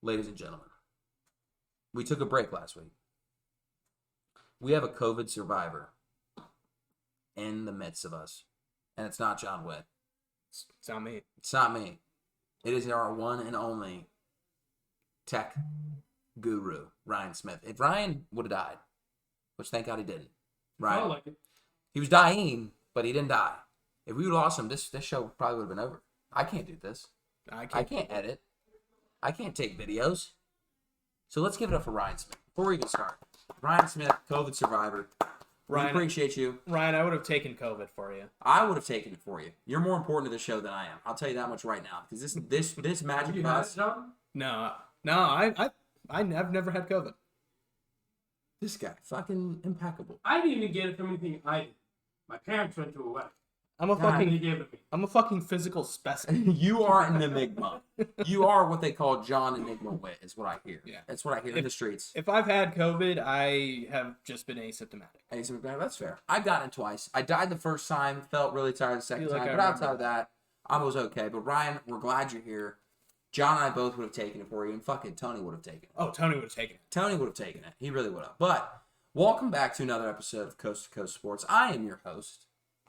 Ladies and gentlemen, we took a break last week. We have a COVID survivor in the midst of us, and it's not John Witt. It's not me. It's not me. It is our one and only tech guru, Ryan Smith. If Ryan would have died, which thank God he didn't. Ryan, Felt like it. he was dying, but he didn't die. If we would have lost him, this show probably would have been over. I can't do this. I can't edit. I can't take videos. So let's give it up for Ryan Smith. Before we even start, Ryan Smith, COVID survivor. Ryan, we appreciate you. Ryan, I would have taken COVID for you. I would have taken it for you. You're more important to the show than I am. I'll tell you that much right now. Because this magic You bus. had it, John? No, I've never had COVID. This guy, fucking impeccable. I didn't even get it from anything I did. My parents went to a wedding. I'm a God, And they fucking gave it to me. I'm a fucking physical specimen. You are an enigma. You are what they call John Enigma Witt, is what I hear. Yeah. That's what I hear in the streets. If I've had COVID, I have just been asymptomatic. Hey, so that's fair. I've gotten it twice. I died the first time, felt really tired the second Feel like time, I but outside remember of that, I was okay. But Ryan, we're glad you're here. John and I both would have taken it for you, and fucking Tony would have taken it. Oh, Tony would have taken it. Tony would have taken it. He really would have. But welcome back to another episode of Coast to Coast Sports. I am your host,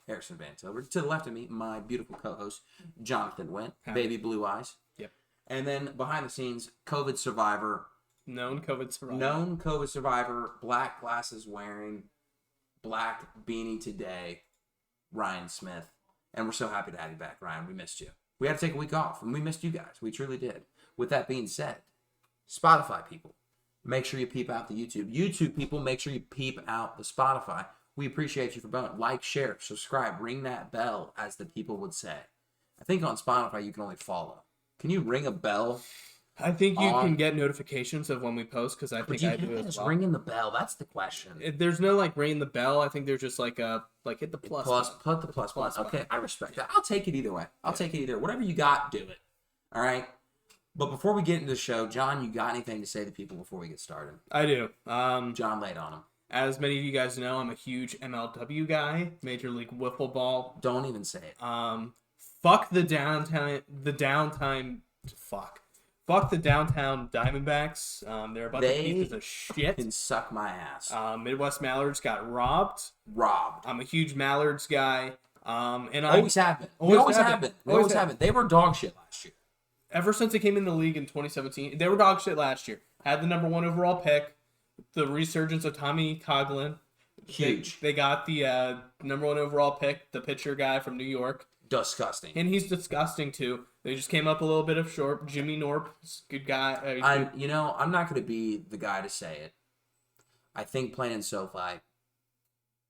Harrison Van Tilburg. To the left of me, my beautiful co-host, Jonathan Went, Howdy. baby blue eyes. Yep. And then behind the scenes, COVID survivor, Known COVID survivor. known COVID survivor, black glasses wearing, black beanie today, Ryan Smith. And we're so happy to have you back, Ryan. We missed you. We had to take a week off, and we missed you guys. We truly did. With that being said, Spotify people, make sure you peep out the YouTube. YouTube people, make sure you peep out the Spotify. We appreciate you for both. Like, share, subscribe, ring that bell, as the people would say. I think on Spotify you can only follow. Can you ring a bell? I think you On- can get notifications of when we post because I But think you I do can't as just well. ringing the bell. That's the question. There's no like ringing the bell. I think there's just like a hit the plus. button. Put the plus Plus button. Okay, button. I respect that. I'll take it either way. I'll take it either. Whatever you got, do it. All right. But before we get into the show, John, you got anything to say to people before we get started? I do. John laid on him. As many of you guys know, I'm a huge MLW guy, Major League Wiffle Ball. Don't even say it. Fuck the downtown Diamondbacks. They're a bunch of They pieces of shit. Can suck my ass. Midwest Mallards got robbed. Robbed. I'm a huge Mallards guy. And Always have been. Always Always have have been. been. We always have been. They were dog shit last year. Ever since they came in the league in 2017, they were dog shit last year. Had the number 1 overall pick. The resurgence of Tommy Coughlin. Huge. They got the number 1 overall pick, the pitcher guy from New York. Disgusting. And he's disgusting too. They just came up a little bit of short. Jimmy Norp, good guy. I'm not going to be the guy to say it. I think playing in SoFi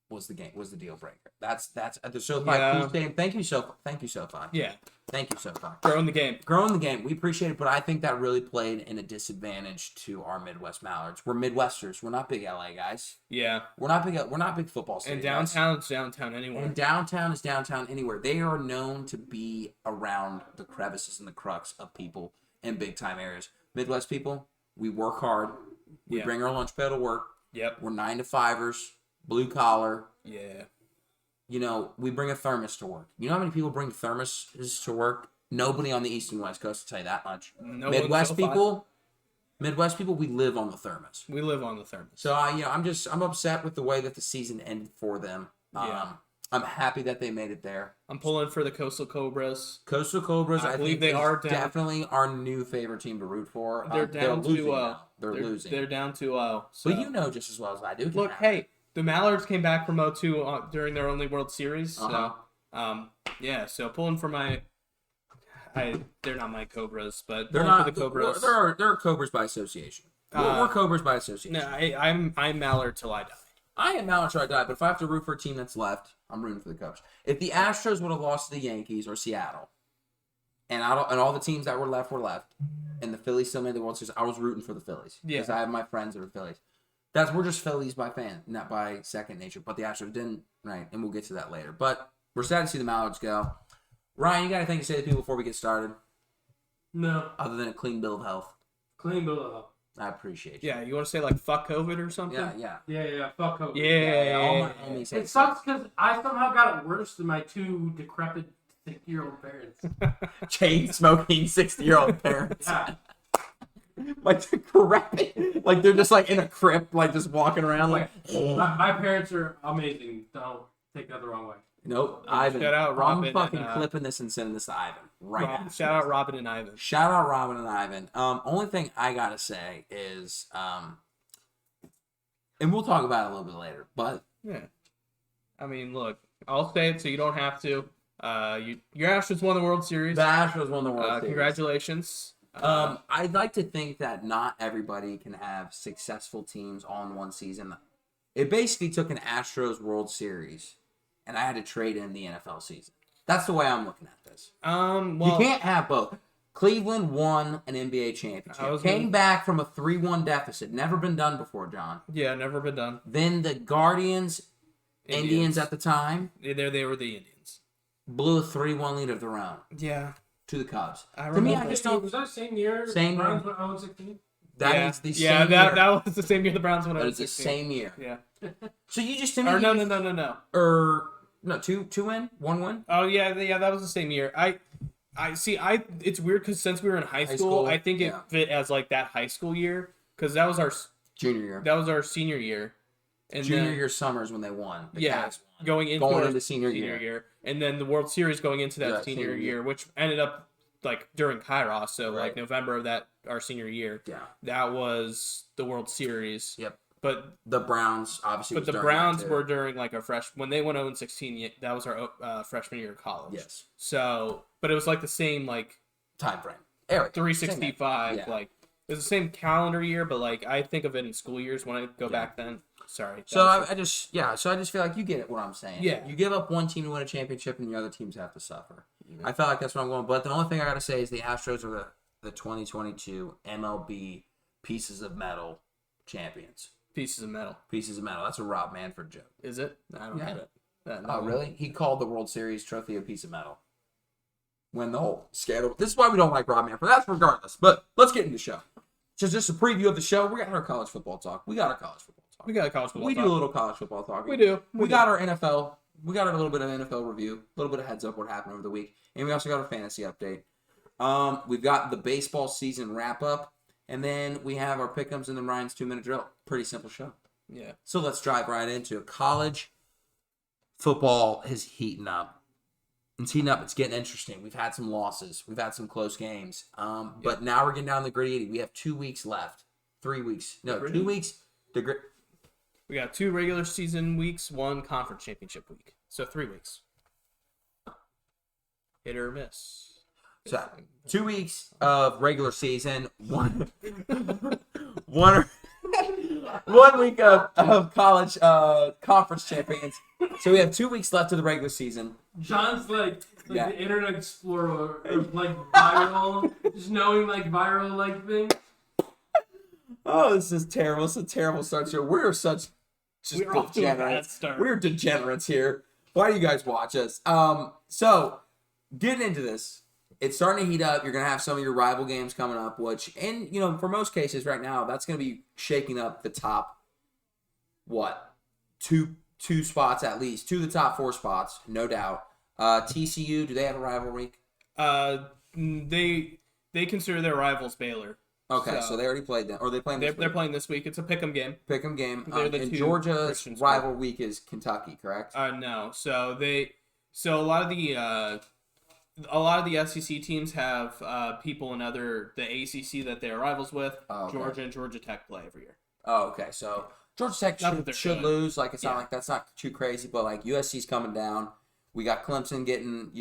was the deal breaker. That's at the SoFi. Yeah. Thank you, SoFi. Thank you, SoFi. Yeah, Thank you, SoFi. growing the game. Growing the game, we appreciate it, but I think that really played in a disadvantage to our Midwest Mallards. We're Midwesters. We're not big LA guys. Yeah, We're not big football city and guys. downtown's downtown anywhere. And downtown is downtown anywhere. They are known to be around the crevices and the crux of people in big time areas. Midwest people, we work hard. We Yeah. bring our lunch pail to work. Yep. We're 9 to 5ers, blue collar. Yeah. You know, we bring a thermos to work. You know how many people bring thermoses to work? Nobody on the East and West Coast, I'll tell you that much. No Midwest one's so people, we live on the thermos. We live on the thermos. So I'm upset with the way that the season ended for them. Yeah. I'm happy that they made it there. I'm pulling for the Coastal Cobras. Coastal Cobras, I believe think, they is are down. definitely our new favorite team to root for. They're down losing 2-0. now. They're losing. They're down 2-0. So. But you know just as well as I do. Look, hey, the Mallards came back from 0-2 during their only World Series. Uh-huh. So, yeah, so pulling for they're not my Cobras, but They're pulling not for the Cobras. They're Cobras by association. We're Cobras by association. No, I'm Mallard till I die. I am Mallard till I die, but if I have to root for a team that's left, I'm rooting for the Cubs. If the Astros would have lost to the Yankees or Seattle, and all the teams that were left, and the Phillies still made the World Series, I was rooting for the Phillies. Yeah. Because I have my friends that are Phillies. We're just Phillies by fan, not by second nature. But the Astros didn't, right? And we'll get to that later. But we're sad to see the Mallards go. Ryan, you got anything to say to people before we get started? No. Other than a clean bill of health? Clean bill of health. I appreciate you. Yeah, you want to say like fuck COVID or something? Yeah. Yeah. Fuck COVID. Yeah. All my homies say It sucks because I somehow got it worse than my 2 decrepit 60-year-old parents. chain smoking 60-year-old parents. Yeah. like decrepit, like they're just like in a crypt, like just walking around, like. My parents are amazing. Don't take that the wrong way. Nope, Ivan. Shout out Robin I'm fucking and, clipping this and sending this to Ivan right now. Shout out Robin and Ivan. Shout out Robin and Ivan. Only thing I gotta say is, and we'll talk about it a little bit later, but Yeah. I mean, look, I'll say it so you don't have to. Your Astros won the World Series. the Astros won the World Series. Congratulations. I'd like to think that not everybody can have successful teams all in one season. It basically took an Astros World Series, and I had to trade in the NFL season. That's the way I'm looking at this. Well, You can't have both. Cleveland won an NBA championship. Came back from a 3-1 deficit. Never been done before, John. Yeah, never been done. Then the Guardians, Indians at the time, They were the Indians. blew a 3-1 lead of their own Yeah. to the Cubs. I To me, I remember. just don't. Was that same year? Same year. Browns went 0-16? That is the same yeah, year. that was the same year the Browns went That out. is the same year. Yeah. So you just to me. Or no. No, two win, 1 win. Oh yeah, that was the same year. I see. It's weird because since we were in high school, school, I think it yeah. fit as like that high school year because that was Junior year. our senior year. And Junior then, year summers when they won. The yeah, Cavs won. going into the senior year, and then the World Series going into that Yeah, senior senior year, year. which ended up like during Kairos, so Right. like November of our senior year. Yeah. That was the World Series. Yep. But The Browns obviously. was the during Browns that, too. were during like when they went 0-16. That was our freshman year of college. Yes. So, but it was like the same like Time frame. Eric. 365. Yeah. Like it was the same calendar year, but like I think of it in school years when I go back then. Sorry. So I just feel like you get it what I'm saying. Yeah. You give up one team to win a championship and the other teams have to suffer. I felt like that's what I'm going. But the only thing I gotta say is the Astros are the 2022 MLB Pieces of Metal champions. Pieces of metal. Pieces of Metal. That's a Rob Manfred joke. Is it? I don't Yeah. get it. No. Oh really? He called the World Series trophy a piece of metal. When the whole scandal. This is why we don't like Rob Manfred. That's regardless. But let's get into the show. So just a preview of the show. We got our college football talk. We got a college football talk. We got a college football. We talk. do a little college football talk. We do. We got our NFL. We got a little bit of NFL review, a little bit of heads up what happened over the week, and we also got a fantasy update. We've got the baseball season wrap up, and then we have our pick'ems and then Ryan's 2-minute drill. Pretty simple show. Yeah. So let's drive right into it. College football is heating up. It's heating up. It's getting interesting. We've had some losses. We've had some close games. But now we're getting down to the gritty. We have 2 weeks left. 3 weeks. No, Gritty? 2 weeks. We got 2 regular season weeks, 1 conference championship week. So 3 weeks. Hit or miss. So 2 weeks of regular season, one 1 week of college conference champions. So we have 2 weeks left of the regular season. John's like Yeah. the Internet Explorer, of, like viral, just knowing like viral like thing. Oh, this is terrible. It's a terrible start to it. We're such just We're off to a bad degenerates. start. We're degenerates here. Why do you guys watch us? So getting into this. It's starting to heat up. You're going to have some of your rival games coming up, which, and, you know, for most cases right now, that's going to be shaking up the top, two spots at least. 2 of the top 4 spots, no doubt. TCU, do they have a rival week? They consider their rivals Baylor. Okay, so they already played them. Or they playing this They're week? playing this week. It's a pick'em game. Pick'em game. They're the And two Georgia's Christian rival week is Kentucky, correct? No. So a lot of the SEC teams have people in the ACC that they're rivals with. Oh, okay. Georgia and Georgia Tech play every year. Oh, okay. So Georgia Tech Not that they're should good. lose. Like, it's not Yeah. like that's not too crazy, but like USC's coming down. We got Clemson getting,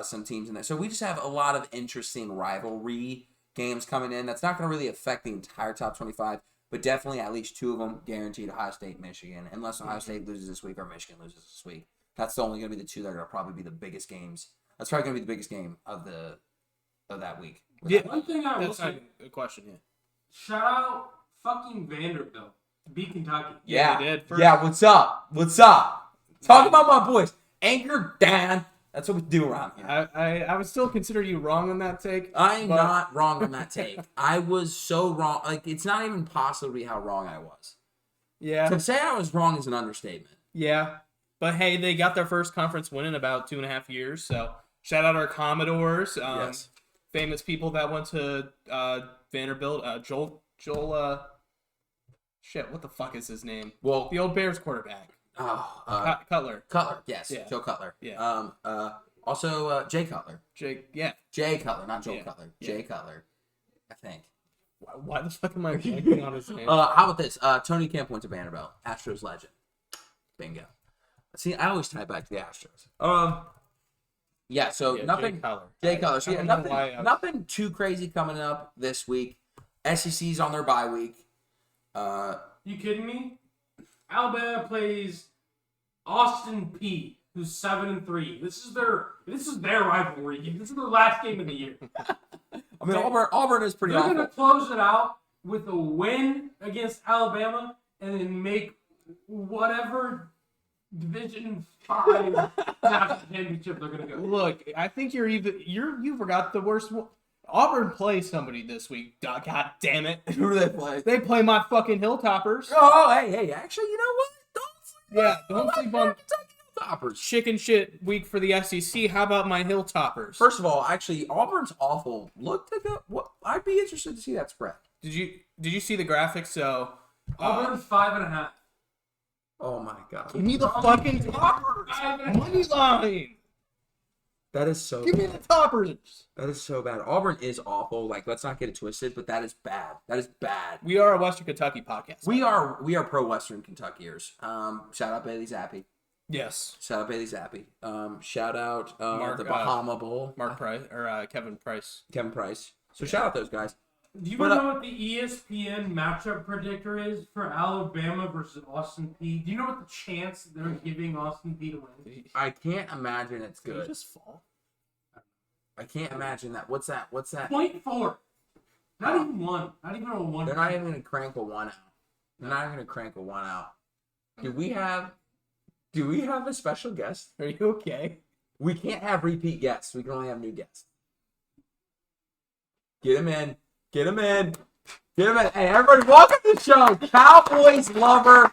some teams in there. So we just have a lot of interesting rivalry games coming in. That's not going to really affect the entire top 25, but definitely at least 2 of them guaranteed: Ohio State, Michigan. Unless Ohio State loses this week or Michigan loses this week, that's only going to be the 2 that are going to probably be the biggest games. That's probably going to be the biggest game of that week. Yeah, One thing I will that's not say, a question. Yeah. shout out fucking Vanderbilt to beat Kentucky. Yeah, they did. Yeah, what's up? What's up? Talk about my boys. Anchor Dan. That's what we do around here. I would still consider you wrong on that take. I'm but- not wrong on that take. I was so wrong. Like, it's not even possible to be how wrong I was. Yeah. To say I was wrong is an understatement. Yeah. But hey, they got their first conference win in about 2.5 years. So shout out our Commodores. Yes. Famous people that went to Vanderbilt. Shit, what the fuck is his name? Well, The old Bears quarterback. Cutler. Cutler, yes, Yeah. Joe Cutler. Yeah. Also Jay Cutler. Jake. Yeah. Jay Cutler, not Joe Yeah. Cutler. Yeah. Jay Cutler, I think. Why the fuck am I blanking on his name? How about this? Tony Kemp went to Vanderbilt. Astros legend. Bingo. See, I always tie it back to the Astros. Yeah. So Yeah, nothing. Jake Cutler. Jay Cutler. So I yeah, don't know nothing. why Nothing too crazy coming up this week. SEC's on their bye week. You kidding me? Alabama plays Austin P, who's 7-3. This is their rivalry game. This is their last game of the year. I mean, Auburn is pretty They're awful. gonna close it out with a win against Alabama, and then make whatever Division 5 national championship they're gonna go. Look, I think you forgot the worst one. Auburn plays somebody this week. God damn it. Who do they play? They play my fucking Hilltoppers. Oh, hey, actually, you know what? Don't sleep on Toppers. chicken shit week for the SEC. How about my Hilltoppers? First of all, actually, Auburn's awful. I'd be interested to see that spread. Did you see the graphics? So Auburn 5.5. Oh my god, give me the fucking Toppers. Money line. that is so. Give me the Toppers. That is so bad. Auburn is awful. Like, let's not get it twisted, but that is bad. That is bad. We are a Western Kentucky podcast. We are pro Western Kentuckiers. Shout out Bailey Zappi. Yes. Shout out Bailey Zappi. Shout out Mark, the Bahama Bowl. Mark Price or Kevin Price. Kevin Price. So shout out those guys. Do you know what the ESPN matchup predictor is for Alabama versus Austin P? Do you know what the chance they're giving Austin P to win? I can't imagine it's Did good. you just fall? I can't imagine that. What's that? 0.4. Not even one. Not even a one. They're not even gonna crank a one out. They're not even gonna crank a one out. Do we have a special guest? Are you okay? We can't have repeat guests. We can only have new guests. Get him in. Get him in. Get him in. Hey, everybody, welcome to the show. Cowboys lover.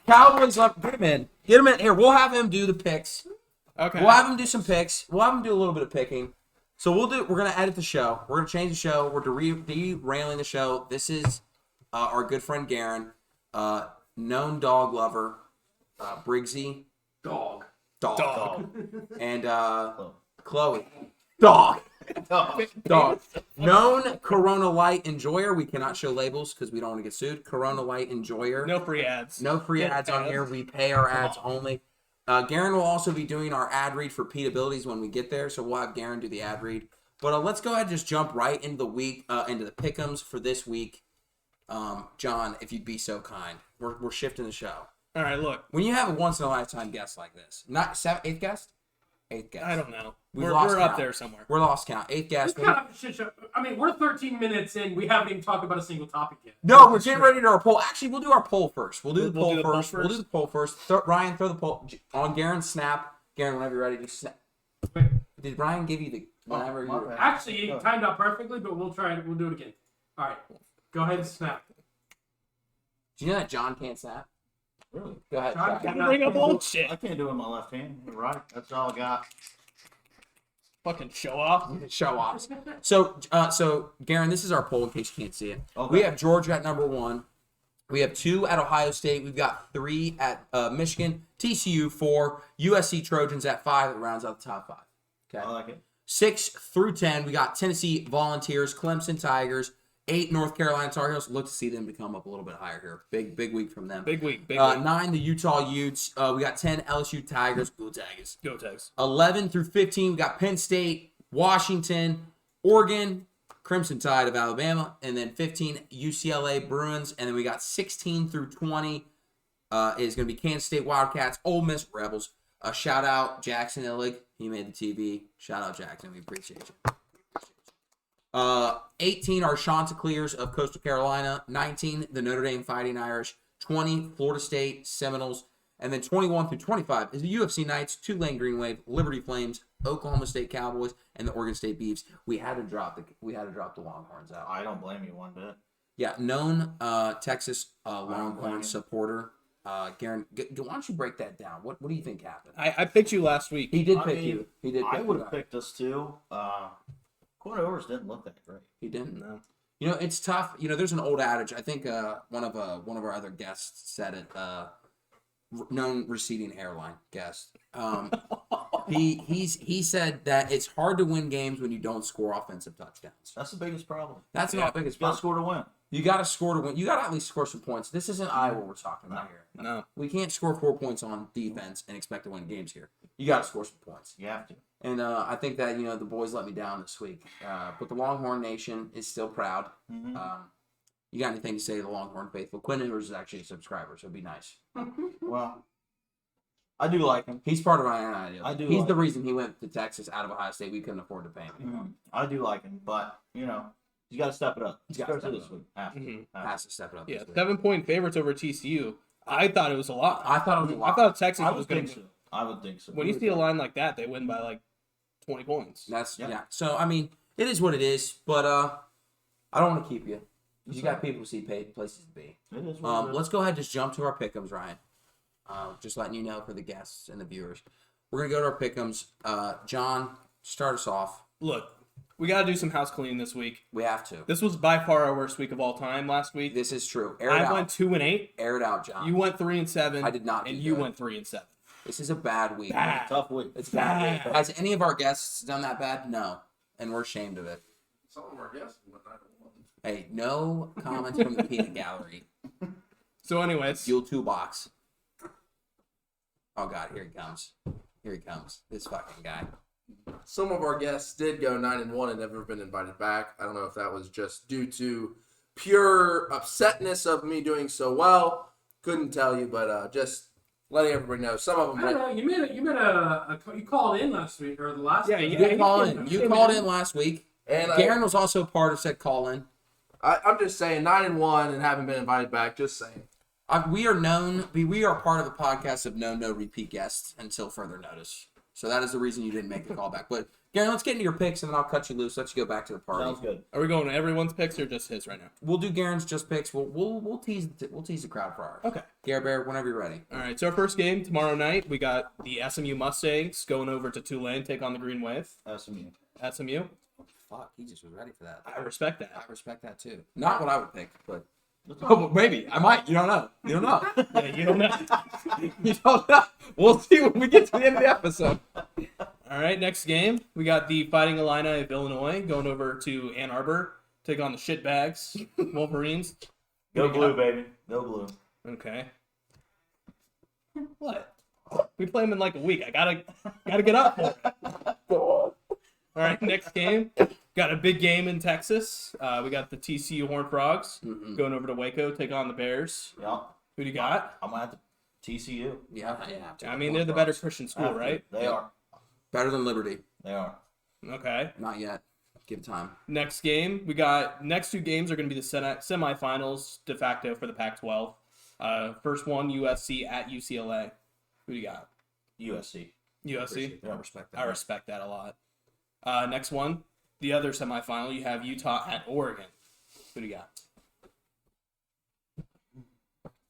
Get him in. Get him in. Here, we'll have him do the picks. Okay. We'll have him do some picks. We'll have him do a little bit of picking. So we're going to edit the show. We're going to change the show. We're derailing the show. This is our good friend Garen, known dog lover, Briggsy. Dog. And Chloe. Dog. Known Corona Light enjoyer. We cannot show labels because we don't want to get sued. Corona Light enjoyer. No free ads. No free ads on here. We pay our ads only. Garen will also be doing our ad read for Pete Abilities when we get there, so we'll have Garen do the ad read. But let's go ahead and just jump right into the week, into the pick'ems for this week. John, if you'd be so kind, we're shifting the show. All right, look. When you have a once in a lifetime guest like this, not eighth guest. I don't know. We're We're up there somewhere. We're lost count. Eighth guest. It's kind of a shit show. I mean, we're 13 minutes in. We haven't even talked about a single topic yet. No, we're getting ready to do our poll. Actually, we'll do our poll first. We'll do the poll first. We'll do the poll first. Ryan, throw the poll on Garen's snap. Garen, whenever you're ready, just snap. Did Ryan give you the whenever you? Actually, it timed out perfectly, but we'll try it. We'll do it again. All right, go ahead and snap. Do you know that John can't snap? Really? Go ahead. John John. Bring up bullshit. I can't do it with my left hand. You're right. That's all I got. Fucking show off. Show offs. So Garen, this is our poll in case you can't see it. Okay. We have Georgia at number 1. We have 2 at Ohio State. We've got 3 at Michigan. TCU 4. USC Trojans at 5. It rounds out the top 5. Okay. I like it. 6 through 10, we got Tennessee Volunteers, Clemson Tigers, 8 North Carolina Tar Heels. Look to see them to come up a little bit higher here. Big week from them. Big week. 9, the Utah Utes. We got 10, LSU Tigers. Go Tigers. Go Tags. 11 through 15, we got Penn State, Washington, Oregon, Crimson Tide of Alabama, and then 15, UCLA Bruins. And then we got 16 through 20 is going to be Kansas State Wildcats, Ole Miss Rebels. Shout out Jackson Illig. He made the TV. Shout out Jackson. We appreciate you. 18 are Chanticleers of Coastal Carolina. 19, the Notre Dame Fighting Irish. 20, Florida State Seminoles. And then 21 through 25 is the UFC Knights, Tulane Green Wave, Liberty Flames, Oklahoma State Cowboys, and the Oregon State Beavs. We had to drop the Longhorns out. I don't blame you one bit. Yeah, known Texas Longhorn supporter. Garen, why don't you break that down? What do you think happened? I picked you last week. He did I pick mean, you. He did. I Pick would you have picked us too. Quarters didn't look that great. He didn't. No. You know, it's tough. You know, there's an old adage. I think one of our other guests said it. Known receding hairline guest. He said that it's hard to win games when you don't score offensive touchdowns. That's the biggest problem. That's not the biggest You got to problem. score to win. You got to score to win. You got to at least score some points. This isn't Iowa we're talking about here. No. We can't score 4 points on defense and expect to win games here. You got to score some points. You have to. And I think that, the boys let me down this week. But the Longhorn Nation is still proud. Mm-hmm. You got anything to say to the Longhorn faithful? Quinn Ewers is actually a subscriber, so it'd be nice. Well, I do like him. He's part of my idea. I do He's like the him. reason he went to Texas out of Ohio State. We couldn't afford to pay him anymore. I do like him, but you got to step it up. He's gotta Especially step this it up. week. Have to. Mhm. Have to. Has to step it up. Yeah, this week. 7-point favorites over TCU. I thought it was a lot. I thought it was a lot. I thought Texas I was would going think to. so. I would think so. When you see a line like that, they win by like 20 points. That's Yeah. yeah. So I mean, it is what it is. But I don't want to keep you. You got people to see places to be. It is what it is. Let's go ahead and just jump to our pick'ems, Ryan. Just letting you know for the guests and the viewers. We're gonna go to our pick'ems. John, start us off. Look, we got to do some house cleaning this week. We have to. This was by far our worst week of all time last week. This is true. Air it I out. went 2-8. Air it out, John. You went 3-7. I did not And do you good. went 3-7. This is a bad week. Bad. Tough week. It's bad. Bad. Has any of our guests done that bad? No, and we're ashamed of it. Some of our guests went 9-1. Hey, no comments from the peanut gallery. So, anyways, Fuel toolbox. Oh God, here he comes. Here he comes. This fucking guy. Some of our guests did go 9-1 and never been invited back. I don't know if that was just due to pure upsetness of me doing so well. Couldn't tell you, but just letting everybody know. Some of them I don't know. You called in last week or the last. Yeah, week. you You did call came in. You called in last week. and Garen was also part of said call in. I'm just saying 9-1 and haven't been invited back. Just saying. We are known. We are part of the podcast of no repeat guests until further notice. So that is the reason you didn't make the call back. But Garen, let's get into your picks and then I'll cut you loose. Let's go back to the party. Sounds good. are we going to everyone's picks or just his right now? We'll do Garen's just picks. We'll tease the crowd for ours. Okay. Gare Bear, whenever you're ready. All right. So, our first game tomorrow night, we got the SMU Mustangs going over to Tulane, take on the Green Wave. SMU. SMU. Fuck, he just was ready for that. I respect that. I respect that too. Not what I would pick, but maybe I might. You don't know. You don't know. Yeah, you don't know. You don't know. We'll see when we get to the end of the episode. All right, next game, we got the Fighting Illini of Illinois going over to Ann Arbor, take on the Shitbags Wolverines. Go Who we blue, got? baby. Go blue. Okay. What? We play them in like a week. I gotta get up for it. All right, next game, got a big game in Texas. We got the TCU Horned Frogs going over to Waco, take on the Bears. Yeah. Who do you got? I'm going to have to TCU. Yeah. I mean, they're the better Christian school, right? They Yep. are. Better than Liberty. They are. Okay. Not yet. Give it time. Next game, we got next two games are going to be the semifinals de facto for the Pac-12. First one, USC at UCLA. Who do you got? USC. USC. I respect that. I respect that a lot. Next one, the other semifinal, you have Utah at Oregon. Who do you got?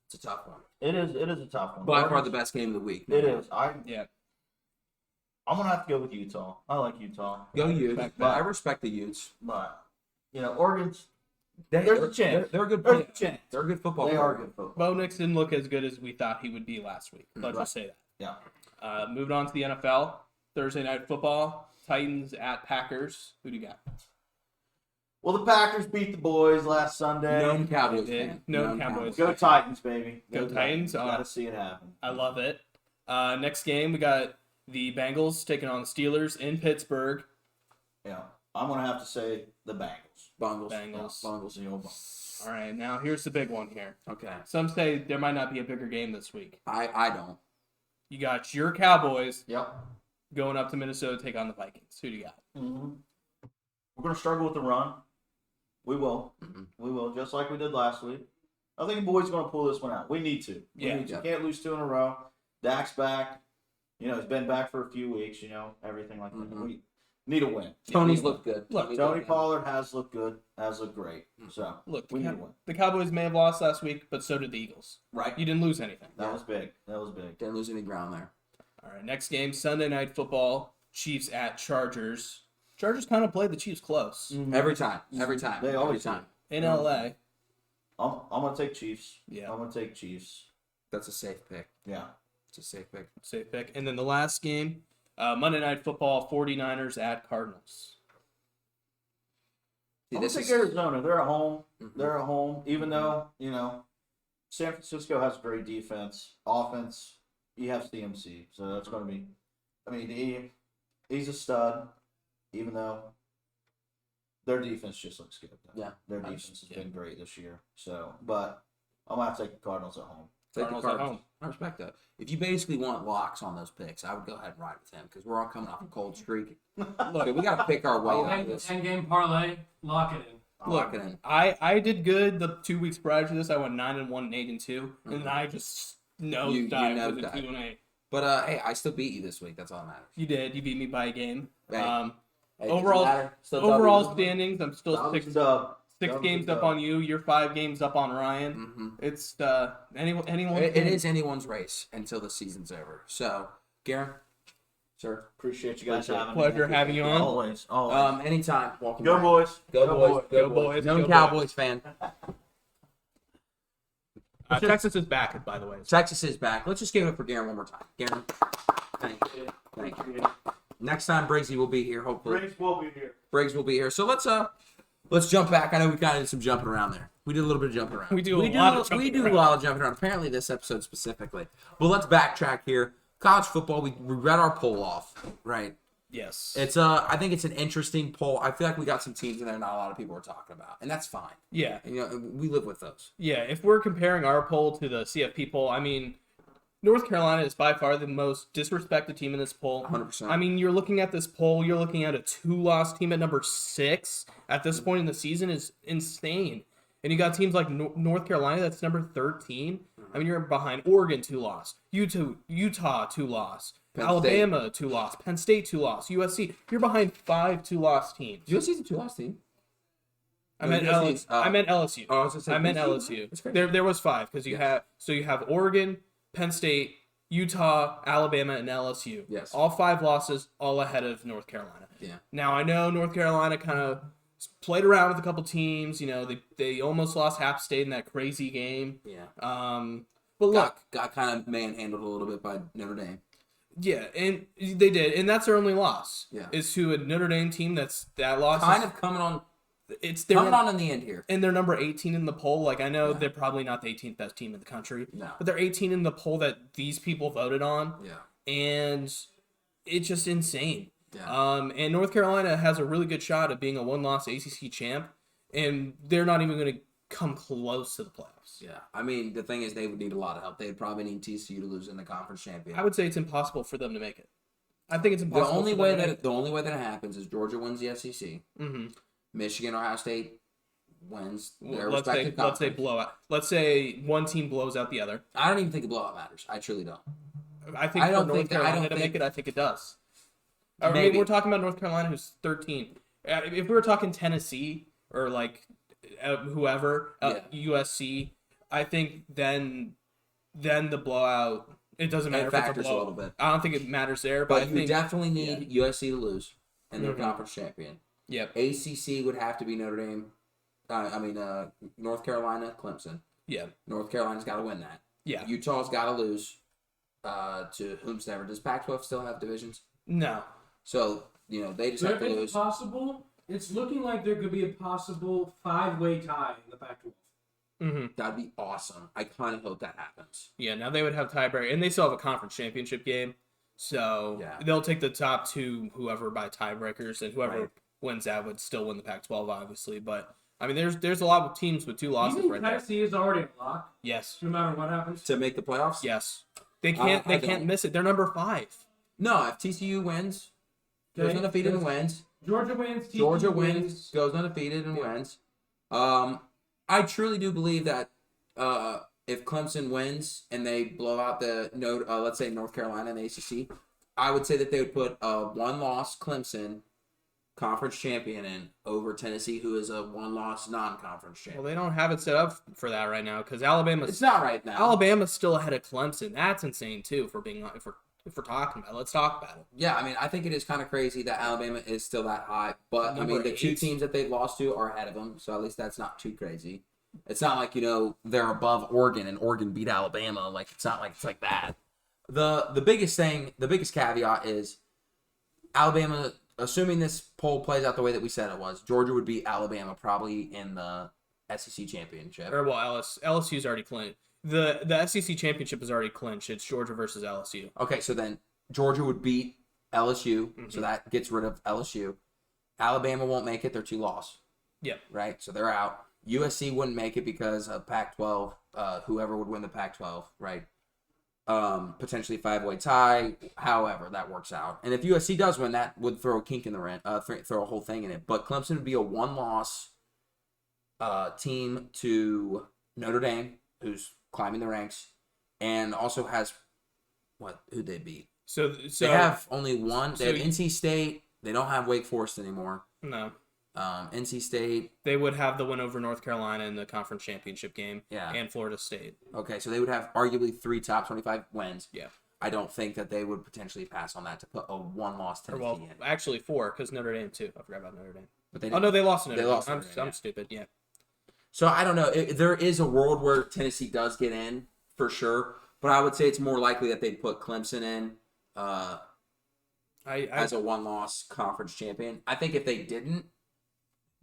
It's a tough one. It is a tough one. By far the best game of the week. It is. Yeah. I'm going to have to go with Utah. I like Utah. Go Utes. respect But that. I respect the Utes. But, Oregon's, There's a chance. They're a good There's a player. chance. They're a good football They player. are good football. Bo Nix didn't look as good as we thought he would be last week. Let's just say that. Yeah. Moving on to the NFL, Thursday night football, Titans at Packers. Who do you got? Well, the Packers beat the boys last Sunday. Known Cowboys They did. fan. Known Cowboys. Go Titans, baby. Go Titans. Got to see it happen. I love it. Next game, we got the Bengals taking on the Steelers in Pittsburgh. Yeah. I'm going to have to say the Bengals. Bungles. Bengals. Bungles. The old Bengals. All right, now here's the big one here. Okay. Some say there might not be a bigger game this week. I don't. You got your Cowboys Yep. going up to Minnesota to take on the Vikings. Who do you got? Mm-hmm. We're going to struggle with the run. We will. Mhm. We will, just like we did last week. I think the boys are going to pull this one out. We need to. We Yeah. need to. Yeah. Can't lose two in a row. Dak's back. He's been back for a few weeks, everything like that. Mhm. We need a win. Tony's Need a win. looked good. Look, Tony's Tony looked good. Pollard has looked good, has looked great. So, Look, we need to win. the Cowboys may have lost last week, but so did the Eagles. Right. You didn't lose anything. That was big. That was big. Didn't lose any ground there. All right, next game, Sunday Night Football, Chiefs at Chargers. Chargers kind of played the Chiefs close. Every time. Every time. They Every always time. in LA. I'm gonna take Chiefs. Yeah. I'm gonna take Chiefs. That's a safe pick. Yeah. It's a safe pick. Safe pick. And then the last game, Monday Night Football, 49ers at Cardinals. See, I'm gonna take Arizona. They're at home. They're at home. Even though San Francisco has great defense, offense. You have CMC, so that's gonna be. I mean, he's a stud. Even though their defense just looks good. Though. Yeah. Their defense has been great this year. So, but I'm gonna have to take the Cardinals at home. Take the Cardinals at home. I respect that. If you basically want locks on those picks, I would go ahead and ride with him because we're all coming off a cold streak. Look, we got to pick our way out of this. 10-game parlay, lock it in. Lock it in. I did good the 2 weeks prior to this. I went 9-1 and 8-2, and then I just You nosedived with a nosedived. 2-8. But hey, I still beat you this week. That's all that matters. You did. You beat me by a game. Hey. Hey, Overall- doesn't matter. Still Overall W. standings, I'm still six Dub. games up on you. You're 5 games up on Ryan. Mm-hmm. It's anyone. It is anyone's race until the season's over. So, Garen, sir, Appreciate you guys having me. Pleasure having you on. Always. anytime. Welcome. Go back. boys. Go boys. Go boys. Known Go Cowboys fan. Texas is back, by the way. Texas is back. Let's just give it up for Garen one more time. Garen, thank you. Thank you. Next time, Briggsy will be here. Hopefully, Briggs will be here. Briggs will be here. So let's jump back. I know we kind of did some jumping around there. We did a little bit of jumping around. We do a lot of jumping around. a lot of jumping around. Apparently, this episode specifically. But let's backtrack here. College football. We read our poll off, right? Yes. It's I think it's an interesting poll. I feel like we got some teams in there not a lot of people are talking about, and that's fine. Yeah. And, we live with those. Yeah. If we're comparing our poll to the CFP poll, I mean, North Carolina is by far the most disrespected team in this poll. 100%. I mean, you're looking at this poll, you're looking at a 2-loss team at number 6 at this point in the season is insane. And you got teams like North Carolina that's number 13. I mean, you're behind Oregon 2-loss, Utah 2-loss, Alabama 2-loss, Penn State 2-loss, USC. You're behind 5 2-loss teams. USC's a 2-loss team. I meant LSU. Oh, I was gonna say I meant LSU. LSU. There was 5 because you have Oregon, Penn State, Utah, Alabama, and LSU. Yes. All 5 losses, all ahead of North Carolina. Yeah. Now, I know North Carolina kind of played around with a couple teams. You know, they almost lost App State in that crazy game. Yeah. But look. Got kind of manhandled a little bit by Notre Dame. Yeah, and they did. And that's their only loss. Yeah. Is to a Notre Dame team that loss Kind of coming on in the end here. And they're number 18 in the poll. Like, I know they're probably not the 18th best team in the country. No. But they're 18 in the poll that these people voted on. Yeah. And it's just insane. Yeah. And North Carolina has a really good shot of being a 1-loss ACC champ. And they're not even going to come close to the playoffs. Yeah. I mean, the thing is, they would need a lot of help. They'd probably need TCU to lose in the conference champion. I would say it's impossible for them to make it. I think it's The impossible. only way that it happens is Georgia wins the SEC. Mm-hmm. Michigan or Ohio State wins their Let's respective say conference. blowout. Let's say one team blows out the other. I don't even think a blowout matters. I truly don't. I think for North Carolina to make it, I think it does. I mean, Maybe. we're talking about North Carolina, who's 13. If we were talking Tennessee or like whoever, USC, I think then the blowout. It doesn't matter if it's a factors a blowout. little bit. I don't think it matters there, but I But you think definitely need USC to lose and their Mhm. conference champion. Yep. ACC would have to be Notre Dame. North Carolina, Clemson. Yeah. North Carolina's got to win that. Yeah. Utah's got to lose to whomsoever. Does Pac-12 still have divisions? No. So, they just So have if to it's lose. possible, it's looking like there could be a possible 5-way tie in the Pac-12. Mm-hmm. That'd be awesome. I kind of hope that happens. Yeah. Now they would have tiebreaker, and they still have a conference championship game, so Yeah. they'll take the top 2 whoever by tiebreakers, and whoever Right. wins that would still win the Pac-12, obviously. But I mean, there's a lot of teams with 2 losses You think right there. Tennessee is already a lock, Yes. no matter what happens? To make the playoffs? Yes. They can't. I They can't don't. miss it. They're number 5. No, if TCU wins, goes Okay. undefeated and wins. Georgia wins. TCU Georgia wins, goes undefeated and wins. I truly do believe that if Clemson wins and they blow out let's say North Carolina in the ACC, I would say that they would put a 1-loss Clemson conference champion in over Tennessee, who is a 1-loss non-conference champion. Well, they don't have it set up for that right now because It's not right now. Alabama's still ahead of Clemson. That's insane too. For if we're talking about it, let's talk about it. Yeah, I mean, I think it is kind of crazy that Alabama is still that high. But, I mean, Number the two 8. teams that they've lost to are ahead of them. So at least that's not too crazy. It's not like, they're above Oregon and Oregon beat Alabama. Like, it's not like it's like that. The biggest caveat is Alabama, assuming this poll plays out the way that we said it was, Georgia would beat Alabama probably in the SEC championship. Or well, LSU's already clinched. The SEC championship is already clinched. It's Georgia versus LSU. Okay, so then Georgia would beat LSU, so that gets rid of LSU. Alabama won't make it; they're 2 loss. Yep. Right, so they're out. USC wouldn't make it because of Pac-12. Whoever would win the Pac-12, right? Potentially 5-way tie. However, that works out. And if USC does win, that would throw a kink in the rent, throw a whole thing in it. But Clemson would be a 1-loss team to Notre Dame, who's climbing the ranks, and also has who'd they beat? So they have only one. They so have NC State. They don't have Wake Forest anymore. No. NC State. They would have the win over North Carolina in the conference championship game. Yeah. And Florida State. Okay, so they would have arguably 3 top 25 wins. Yeah. I don't think that they would potentially pass on that to put a 1-loss Tennessee in. Actually 4, because Notre Dame too. I forgot about Notre Dame. But they oh no, they lost to Notre Dame. lost to Notre Dame, I'm stupid. Yeah. So I don't know. There is a world where Tennessee does get in for sure, but I would say it's more likely that they'd put Clemson in as a 1-loss conference champion. I think if they didn't,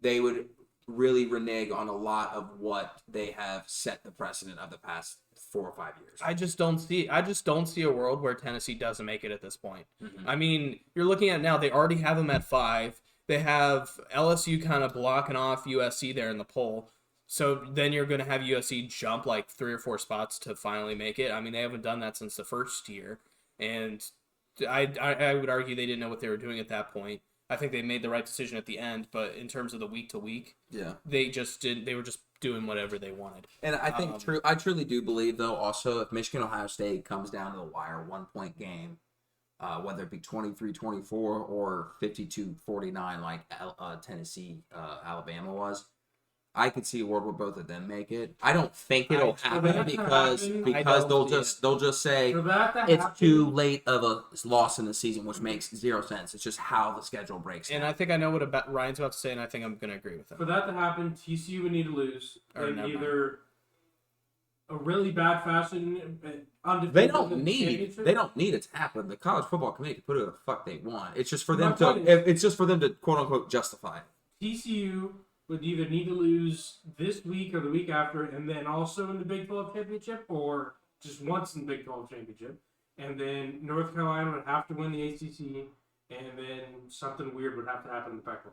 they would really renege on a lot of what they have set the precedent of the past 4 or 5 years. I just don't see a world where Tennessee doesn't make it at this point. Mm-hmm. I mean, you're looking at now, they already have them at 5. They have LSU kind of blocking off USC there in the poll. So then you're going to have USC jump like 3 or 4 spots to finally make it. I mean, they haven't done that since the first year. And I would argue they didn't know what they were doing at that point. I think they made the right decision at the end, but in terms of the week to week, they just didn't. They were just doing whatever they wanted. And I think I truly do believe, though, also if Michigan Ohio State comes down to the wire, 1-point game, whether it be 23-24 or 52-49 like Tennessee Alabama was, I could see a world where both of them make it. I don't think it'll happen because they'll just say it's too late of a loss in the season, which makes 0 sense. It's just how the schedule breaks down. And I think I know what Ryan's about to say, and I think I'm going to agree with him. For that to happen, TCU would need to lose in never either a really bad fashion. They don't need it to happen. The college football committee can put it the fuck they want. It's just for them to quote unquote justify it. TCU would either need to lose this week or the week after, and then also in the Big 12 championship, or just once in the Big 12 championship. And then North Carolina would have to win the ACC, and then something weird would have to happen in the Pac-12.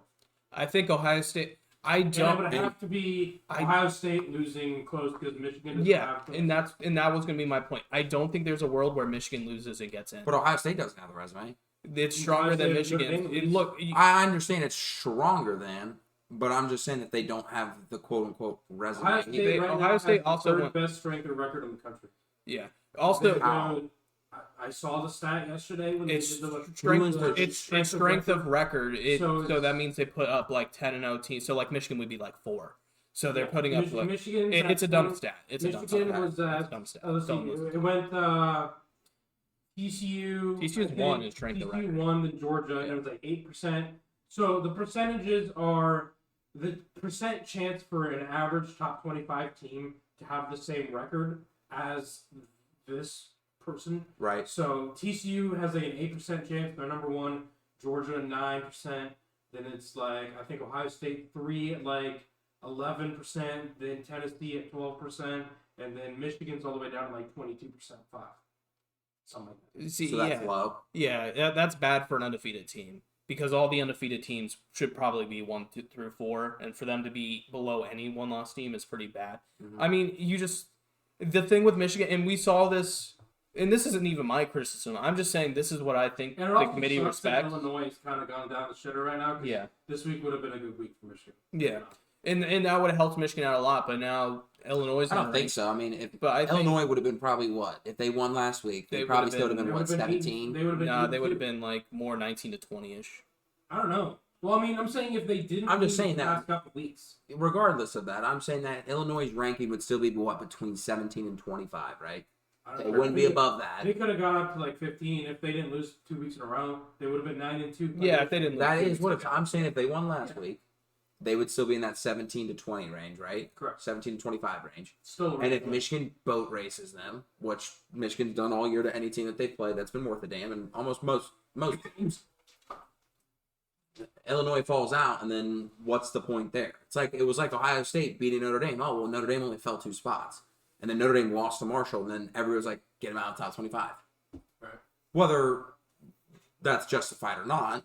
I think Ohio State. It would have to be Ohio State losing close because Michigan doesn't have close. and that was going to be my point. I don't think there's a world where Michigan loses and gets in. But Ohio State doesn't have the resume. It's stronger than Michigan. I understand it's stronger than. But I'm just saying that they don't have the quote-unquote resume. Ohio State also has the 3rd best strength of record in the country. Yeah. Also, I saw the stat yesterday when it's they did strength of record. So that means they put up like 10-0 teams. So like Michigan would be like 4. So they're putting up like it's a dumb stat. It's a dumb stat. Let's see. It went TCU's 1 in strength of record. TCU 1, then Georgia, and it was like 8%. So the percentages are the percent chance for an average top 25 team to have the same record as this person. Right. So TCU has like an 8% chance. They're number 1. Georgia 9%. Then it's like I think Ohio State 3 at like 11%. Then Tennessee at 12%, and then Michigan's all the way down to like 22%, 5. Something like that. So that's low. Yeah, that's bad for an undefeated team. Because all the undefeated teams should probably be 1 through 4, and for them to be below any 1-loss team is pretty bad. Mm-hmm. I mean, the thing with Michigan, and we saw this, and this isn't even my criticism. I'm just saying this is what I think the committee respects. Illinois has kind of gone down the shitter right now. Yeah, this week would have been a good week for Michigan. Yeah, and that would have helped Michigan out a lot. But now Illinois. I don't think so. I mean, Illinois would have been probably what if they won last week? They probably still would have been what 17. They would have been like more 19 to 20-ish. I don't know. Well, I mean, I'm saying if they didn't. I'm just saying that last couple weeks. Regardless of that, I'm saying that Illinois' ranking would still be what between 17 and 25, right? I They don't know. wouldn't be above that. They could have gone up to like 15 if they didn't lose 2 weeks in a row. They would have been 9-2. Yeah, if they didn't. That lose is two what weeks I'm saying. If they won last week, they would still be in that 17 to 20 range, right? Correct. 17 to 25 range. Still. And if Michigan boat races them, which Michigan's done all year to any team that they've played, that's been worth a damn, and almost most teams. Illinois falls out, and then what's the point there? It's like it was like Ohio State beating Notre Dame. Oh well, Notre Dame only fell 2 spots, and then Notre Dame lost to Marshall, and then everyone was like, get them out of the top 25. Right. Whether that's justified or not,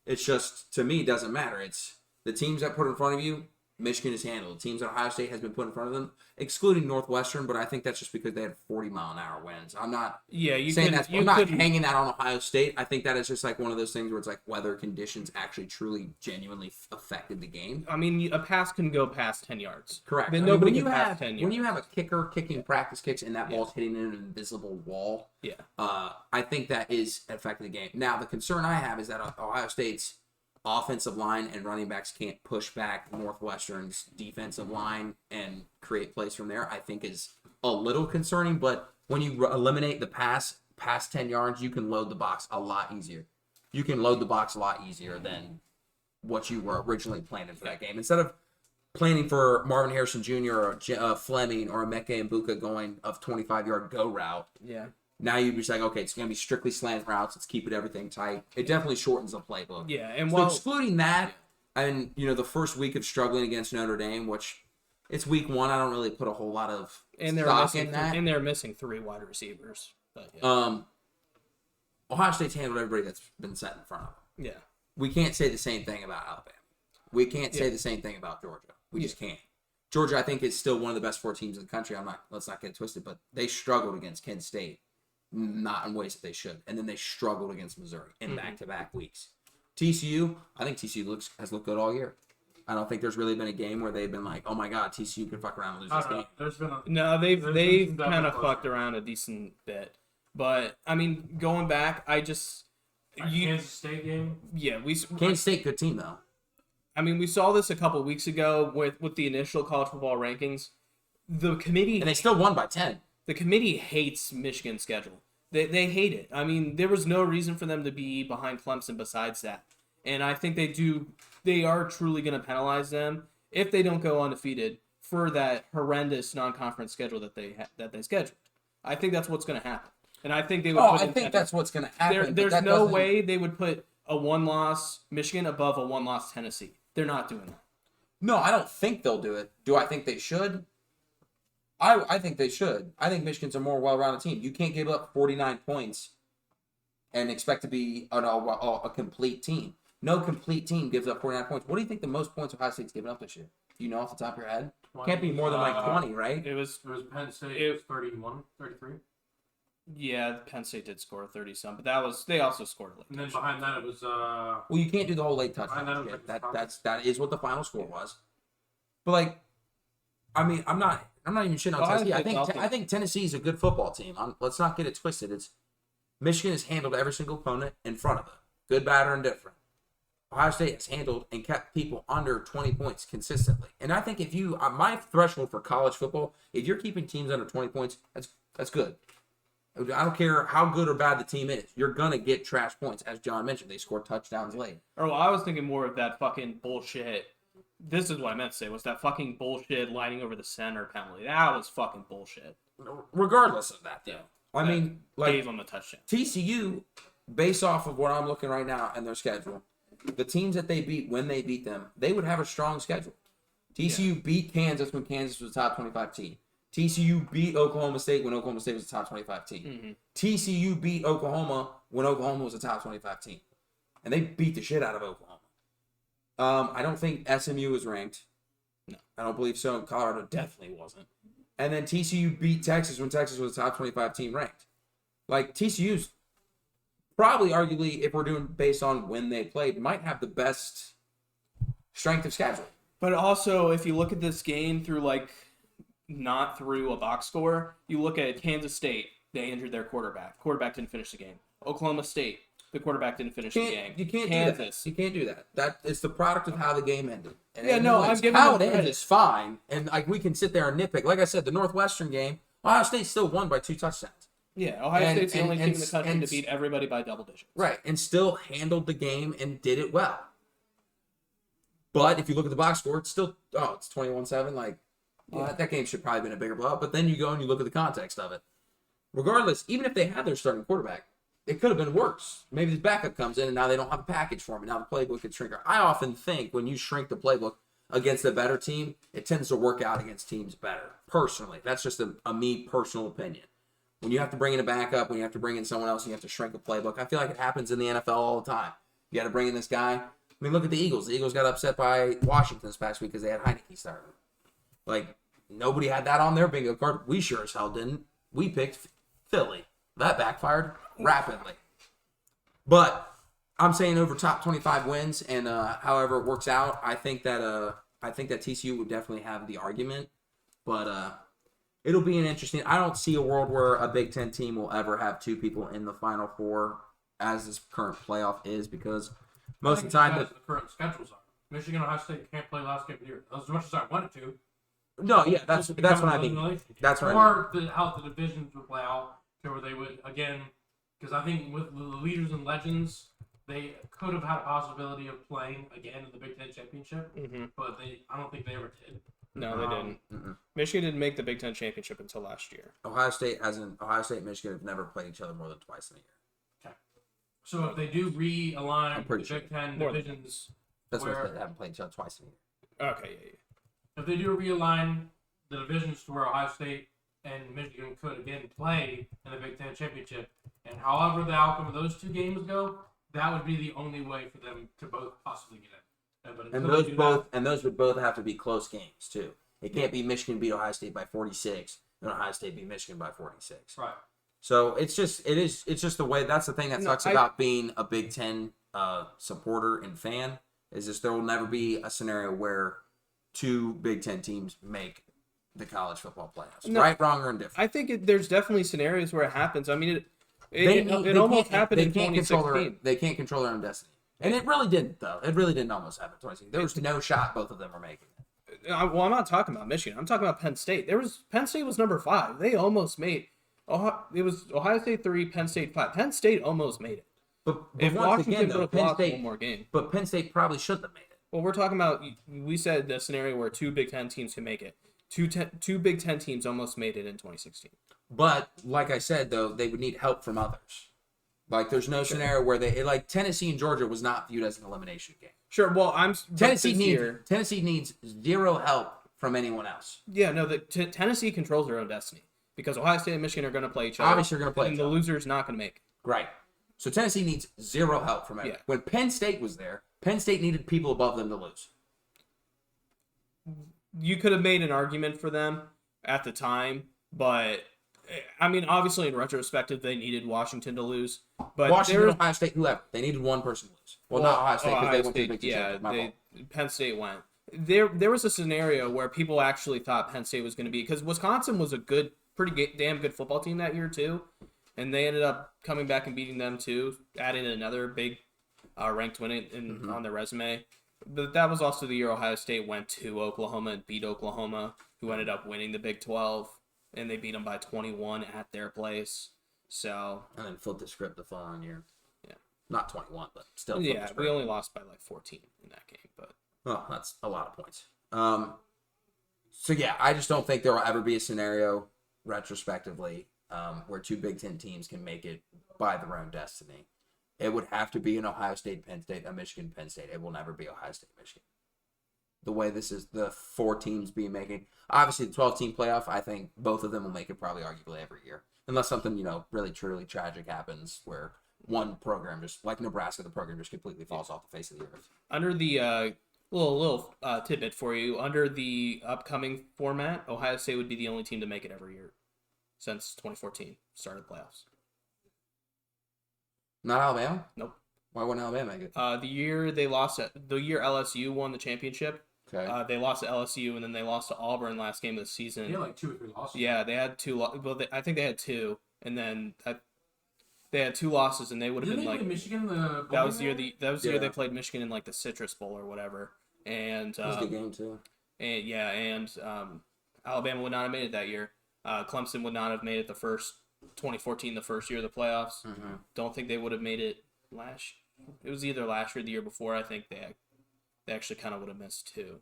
it's just to me doesn't matter. It's the teams that put in front of you. Michigan is handled. Teams that Ohio State has been put in front of them, excluding Northwestern, but I think that's just because they had 40-mile-an-hour winds. I'm not saying that's. I'm not hanging that on Ohio State. I think that is just like one of those things where it's like weather conditions actually, truly, genuinely affected the game. I mean, a pass can go past 10 yards. Correct. Then I mean, nobody when can you pass have 10 yards. when you have a kicker kicking practice kicks and that ball's hitting an invisible wall, I think that is affecting the game. Now the concern I have is that Ohio State's offensive line and running backs can't push back Northwestern's defensive line and create plays from there. I think is a little concerning, but when you eliminate the pass past 10 yards, you can load the box a lot easier. You can load the box a lot easier than what you were originally planning for that game. Instead of planning for Marvin Harrison Jr. or Fleming or Emeka Mbuka going of 25-yard go route. Yeah. Now you'd be saying, okay, it's going to be strictly slant routes. Let's keep everything tight. It definitely shortens the playbook. Yeah, and So while excluding that, and the first week of struggling against Notre Dame, which it's week 1, I don't really put a whole lot of stock in that. And they're missing 3 wide receivers. But yeah. Ohio State's handled everybody that's been set in front of them. Yeah. We can't say the same thing about Alabama. We can't say the same thing about Georgia. We just can't. Georgia, I think, is still one of the best 4 teams in the country. Let's not get it twisted, but they struggled against Kent State. Not in ways that they should. And then they struggled against Missouri in back-to-back weeks. TCU, I think TCU has looked good all year. I don't think there's really been a game where they've been like, oh my God, TCU can fuck around and lose this game. There's been they've kind of fucked around a decent bit. But, I mean, going back, Kansas State game. Yeah, Kansas State, good team, though. I mean, we saw this a couple weeks ago with the initial college football rankings. The committee... And they still won by 10. The committee hates Michigan's schedule. They hate it. I mean, there was no reason for them to be behind Clemson besides that. And I think they are truly going to penalize them if they don't go undefeated for that horrendous non-conference schedule that they scheduled. I think that's what's going to happen. And I think they would I think that's what's going to happen. There's no way they would put a 1-loss Michigan above a 1-loss Tennessee. They're not doing that. No, I don't think they'll do it. Do I think they should? I think they should. I think Michigan's a more well-rounded team. You can't give up 49 points and expect to be a complete team. No complete team gives up 49 points. What do you think the most points Ohio State's given up this year? Do you know off the top of your head? Can't be more than like 20, right? It was Penn State. It was 31, 33. Yeah, Penn State did score 30-some, but they also scored a late. And then behind that it was Well, you can't do the whole late touchdown shit. That is what the final score was. But like, I mean, I'm not even shitting on Tennessee. I think Tennessee's a good football team. Let's not get it twisted. Michigan has handled every single opponent in front of them, good, bad, or indifferent. Ohio State has handled and kept people under 20 points consistently. And I think if my threshold for college football, if you're keeping teams under 20 points, that's good. I don't care how good or bad the team is. You're going to get trash points. As John mentioned, they score touchdowns late. Or I was thinking more of that fucking bullshit. This is what I meant to say, was that fucking bullshit lining over the center penalty. That was fucking bullshit. Regardless of that, though. I mean, like, gave them a touchdown. TCU, based off of what I'm looking right now in their schedule, the teams that they beat, when they beat them, they would have a strong schedule. TCU beat Kansas when Kansas was a top 25 team. TCU beat Oklahoma State when Oklahoma State was a top 25 team. Mm-hmm. TCU beat Oklahoma when Oklahoma was a top 25 team. And they beat the shit out of Oklahoma. I don't think SMU was ranked. No. I don't believe so. Colorado definitely wasn't. And then TCU beat Texas when Texas was a top 25 team ranked. Like, TCU's probably, arguably, if we're doing based on when they played, might have the best strength of schedule. But also, if you look at this game through, like, not through a box score, you look at Kansas State, they injured their quarterback. Quarterback didn't finish the game. Oklahoma State, the quarterback didn't finish the game. You can't Kansas. do that. You can't do that. That is the product of how the game ended. And Yeah, no, I'm giving how them it ends credit. is fine, and like we can sit there and nitpick. Like I said, the Northwestern game, Ohio State still won by 2 touchdowns. Yeah, Ohio And- State's the and- only team and- in the country and- to beat everybody by double digits. Right, and still handled the game and did it well. But if you look at the box score, it's still, it's 21-7. Like, that game should probably have been a bigger blowout. But then you go and you look at the context of it. Regardless, even if they had their starting quarterback, it could have been worse. Maybe his backup comes in and now they don't have a package for him. And now the playbook gets shrinker. I often think when you shrink the playbook against a better team, it tends to work out against teams better. Personally, that's just a me personal opinion. When you have to bring in a backup, when you have to bring in someone else, and you have to shrink a playbook. I feel like it happens in the NFL all the time. You got to bring in this guy. I mean, look at the Eagles. The Eagles got upset by Washington this past week because they had Heineke starting. Like, nobody had that on their bingo card. We sure as hell didn't. We picked Philly. That backfired rapidly. But I'm saying over top 25 wins, and however it works out, I think that TCU would definitely have the argument. But it'll be an interesting. I don't see a world where a Big Ten team will ever have 2 people in the Final Four as this current playoff is, because most of the time the current schedules are. Michigan, Ohio State can't play last game of the year. As much as I wanted to. that's what I mean. That's what I mean. Or how the divisions would play out, to where they would again, because I think with the leaders and legends, they could have had a possibility of playing again in the Big Ten championship, but I don't think they ever did. No, they didn't. Mm-mm. Michigan didn't make the Big Ten championship until last year. Ohio State and Michigan have never played each other more than twice in a year. So if they do realign I'm the pretty sure. Big Ten More than- divisions, That's where why they haven't played each other twice in a year. Okay, yeah. if they do realign the divisions to where Ohio State and Michigan could again play in the Big Ten championship, and however the outcome of those 2 games go, that would be the only way for them to both possibly get in. But And until they do those would both have to be close games too. It can't be Michigan beat Ohio State by 46 and Ohio State beat Michigan by 46. that, right? So it's just the way. That's the thing that No, sucks about being a Big Ten supporter and fan, is just there will never be a scenario where 2 Big Ten teams make the college football playoffs. No, right, wrong, or indifferent. I think there's definitely scenarios where it happens. I mean, They it almost happened in can't control 2016. they can't control their own destiny. And it really didn't, though. It really didn't almost happen in 2016. There was no shot both of them were making it. Well, I'm not talking about Michigan. I'm talking about Penn State. Penn State was number 5. They almost made. It was Ohio State 3, Penn State 5. Penn State almost made it. But If once Washington again, would though, have Penn lost State, one more game. but Penn State probably shouldn't have made it. Well, we're talking about. We said the scenario where 2 Big Ten teams can make it. Two Big Ten teams almost made it in 2016. But like I said, though, they would need help from others. Like, there's no scenario where like Tennessee and Georgia was not viewed as an elimination game. Sure. Well, Tennessee this needs 0 help from anyone else. Yeah, no. Tennessee controls their own destiny because Ohio State and Michigan are going to play each other. Obviously, they're going to play and each the other. loser's not going to make it. Right. So Tennessee needs 0 help from anyone. Yeah. When Penn State was there, Penn State needed people above them to lose. You could have made an argument for them at the time, but I mean, obviously in retrospective, they needed Washington to lose. But Washington, Ohio State, whoever. They needed one person to lose. Well, not Ohio State, because they went to the Big Ten yeah, championship. My fault. Penn State went. There was a scenario where people actually thought Penn State was going to be, because Wisconsin was a damn good football team that year too, and they ended up coming back and beating them too, adding another big ranked win on their resume. But that was also the year Ohio State went to Oklahoma and beat Oklahoma, who ended up winning the Big 12, and they beat them by 21 at their place. So And then flipped the script the following year. Yeah. Not 21, but still. flipped yeah, the script. we only lost by like 14 in that game, but. Well, that's a lot of points. So yeah, I just don't think there will ever be a scenario, retrospectively, where 2 Big Ten teams can make it by their own destiny. It would have to be an Ohio State, Penn State, a Michigan, Penn State. It will never be Ohio State, Michigan. The way this is, the 4 teams being making, obviously the 12-team playoff, I think both of them will make it probably arguably every year, unless something really truly tragic happens where one program just like Nebraska, the program just completely falls off the face of the earth. Under the little tidbit for you, under the upcoming format, Ohio State would be the only team to make it every year since 2014 started playoffs. Not Alabama? Nope. Why wouldn't Alabama make it? The year LSU won the championship, Okay. they lost to LSU and then they lost to Auburn last game of the season. They had like 2 or 3 losses. Yeah, they had 2. I think they had 2, and then they had 2 losses, and they would have Didn't been they like play Michigan the that was the year bowling the year Yeah. they played Michigan in like the Citrus Bowl or whatever, and That was a good game, too. Alabama would not have made it that year. Clemson would not have made it 2014, the first year of the playoffs. Mm-hmm. Don't think they would have made it It was either last year or the year before. I think they actually kind of would have missed too.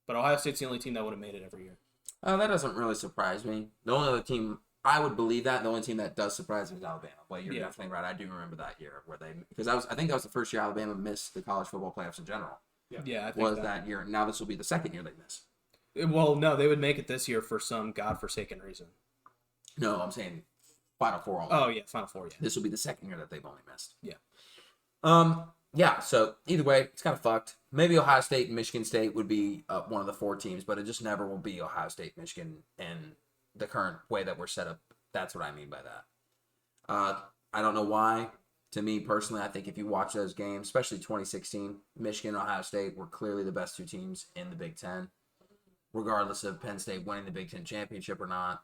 But Ohio State's the only team that would have made it every year. That doesn't really surprise me. The only other team I would believe that the only team that does surprise me is Alabama. But you're definitely right. I do remember that year where I think that was the first year Alabama missed the college football playoffs in general. Yeah, I think that year. Now this will be the second year they miss. Well, no, they would make it this year for some godforsaken reason. No, I'm saying Final Four only. Oh yeah, Final Four. Yeah. This will be the second year that they've only missed. Yeah. Yeah. So either way, it's kind of fucked. Maybe Ohio State and Michigan State would be one of the 4 teams, but it just never will be Ohio State, Michigan, and the current way that we're set up. That's what I mean by that. I don't know why. To me personally, I think if you watch those games, especially 2016, Michigan and Ohio State were clearly the best 2 teams in the Big Ten. Regardless of Penn State winning the Big Ten championship or not,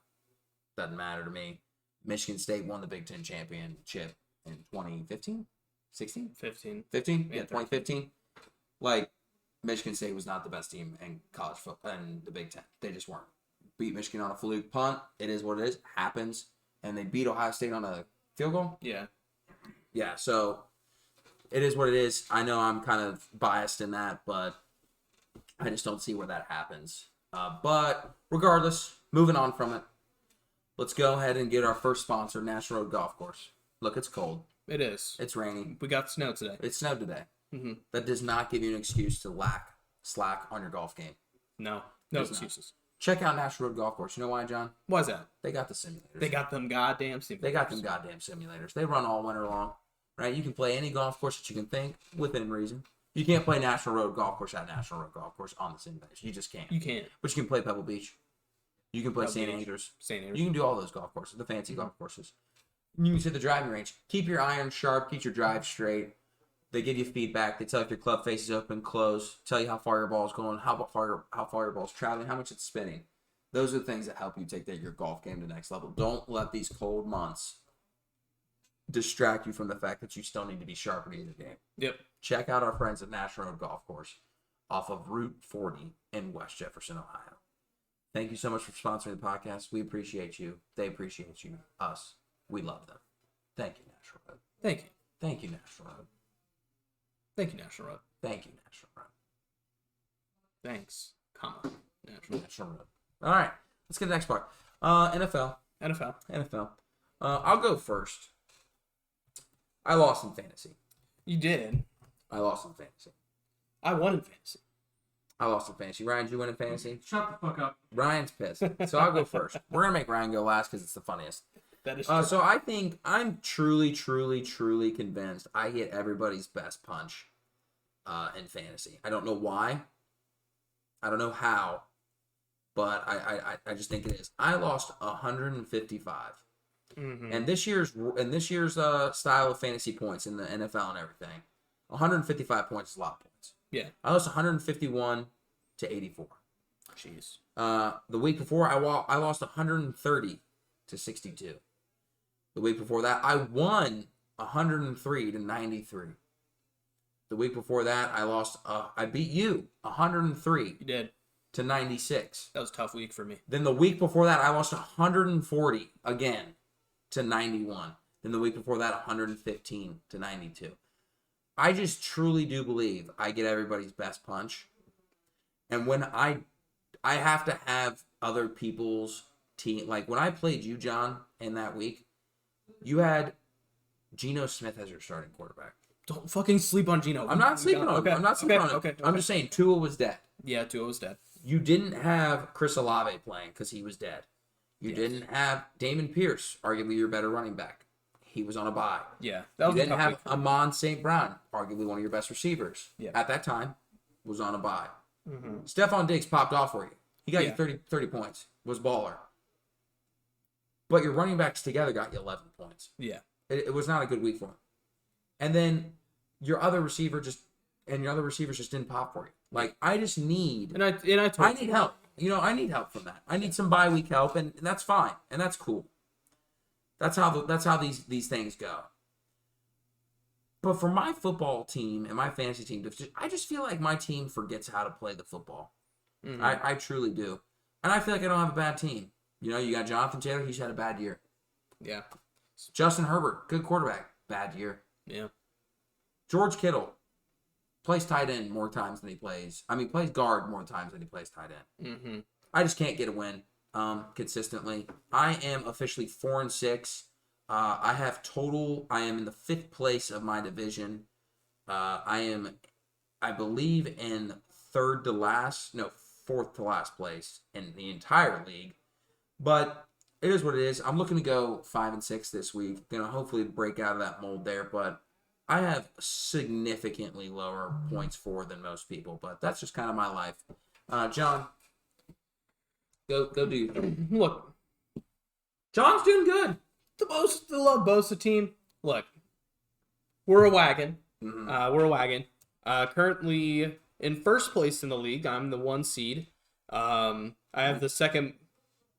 doesn't matter to me. Michigan State won the Big Ten championship in 2015? 16? 15. 15? Yeah, Yeah, 2015. Like, Michigan State was not the best team in college football and the Big Ten. They just weren't. Beat Michigan on a fluke punt. It is what it is. Happens. And they beat Ohio State on a field goal. Yeah. Yeah, so it is what it is. I know I'm kind of biased in that, but I just don't see where that happens. But regardless, moving on from it, let's go ahead and get our first sponsor, National Road Golf Course. Look, it's cold. It is. It's raining. We got snow today. It snowed today. Mm-hmm. That does not give you an excuse to slack on your golf game. No Does excuses. Check out National Road Golf Course. You know why, John? Why is that? They got the simulators. They got them goddamn simulators. They got them goddamn simulators. They run all winter long, right? You can play any golf course that you can think within reason. You can't play National Road Golf Course at National Road Golf Course on the simulators. You just can't. You can't. But you can play Pebble Beach. You can play Pebble St. Beach. Andrews. St. Andrews. You can do all those golf courses, the fancy golf courses. You can sit the driving range. Keep your iron sharp. Keep your drive straight. They give you feedback. They tell if your club face is open, close. Tell you how far your ball is going, how far your ball is traveling, how much it's spinning. Those are the things that help you take your golf game to the next level. Don't let these cold months distract you from the fact that you still need to be sharpening your game. Yep. Check out our friends at National Road Golf Course off of Route 40 in West Jefferson, Ohio. Thank you so much for sponsoring the podcast. We appreciate you. They appreciate you. Us. We love them. Thank you, National Road. Thank you. Thank you, National Road. Thank you, National Road. Thank you, National Road. Thanks, National. National Road. All right. Let's get to the next part. NFL. NFL. I'll go first. I lost in fantasy. You did. I lost in fantasy. I won in fantasy. I lost in fantasy. Ryan, did you win in fantasy? Shut the fuck up. Ryan's pissed. So I'll go first. We're going to make Ryan go last because it's the funniest. That is true. So I think I'm truly convinced I hit everybody's best punch in fantasy. I don't know why. I don't know how. But I just think it is. I lost 155. Mm-hmm. And this year's style of fantasy points in the NFL and everything, 155 points is a lot of points. Yeah. I lost 151 to 84. Jeez. The week before, I lost 130 to 62. The week before that, I won 103 to 93. The week before that, I beat you 103 You did. to 96. That was a tough week for me. Then the week before that, I lost 140 again to 91. Then the week before that, 115 to 92. I just truly do believe I get everybody's best punch. And when I have to have other people's team, like when I played you, John, in that week, you had Geno Smith as your starting quarterback. Don't fucking sleep on Geno. I'm not sleeping on him. I'm not sleeping on him. Okay. I'm just saying Tua was dead. Yeah, Tua was dead. You didn't have Chris Olave playing because he was dead. You didn't have Damon Pierce, arguably your better running back. He was on a bye. Yeah, that was You a didn't tough have week. Amon St. Brown, arguably one of your best receivers. Yeah. At that time, was on a bye. Mm-hmm. Stephon Diggs popped off for you. He got Yeah. you 30 points. Was baller. But your running backs together got you 11 points. Yeah. It was not a good week for him. And then your other receivers just didn't pop for you. Like, I just need... And I told I need help. I need help from that. I need some bye week help, and that's fine, and that's cool. That's how these things go. But for my football team and my fantasy team, I just feel like my team forgets how to play the football. Mhm. I truly do, and I feel like I don't have a bad team. You know, you got Jonathan Taylor. He's had a bad year. Yeah. Justin Herbert, good quarterback. Bad year. Yeah. George Kittle plays tight end more times than he plays. I mean, plays guard more times than he plays tight end. Mm-hmm. I just can't get a win consistently. I am officially 4-6. I am in the 5th place of my division. I believe, in 4th to last place in the entire league. But it is what it is. I'm looking to go 5-6 this week. Gonna hopefully break out of that mold there, but I have significantly lower points for than most people. But that's just kind of my life. John, go do your thing. Look, John's doing good. the Love Bosa team. Look, we're a wagon. Mm-hmm. We're a wagon. Currently in 1st place in the league. I'm the 1 seed. I have the 2nd.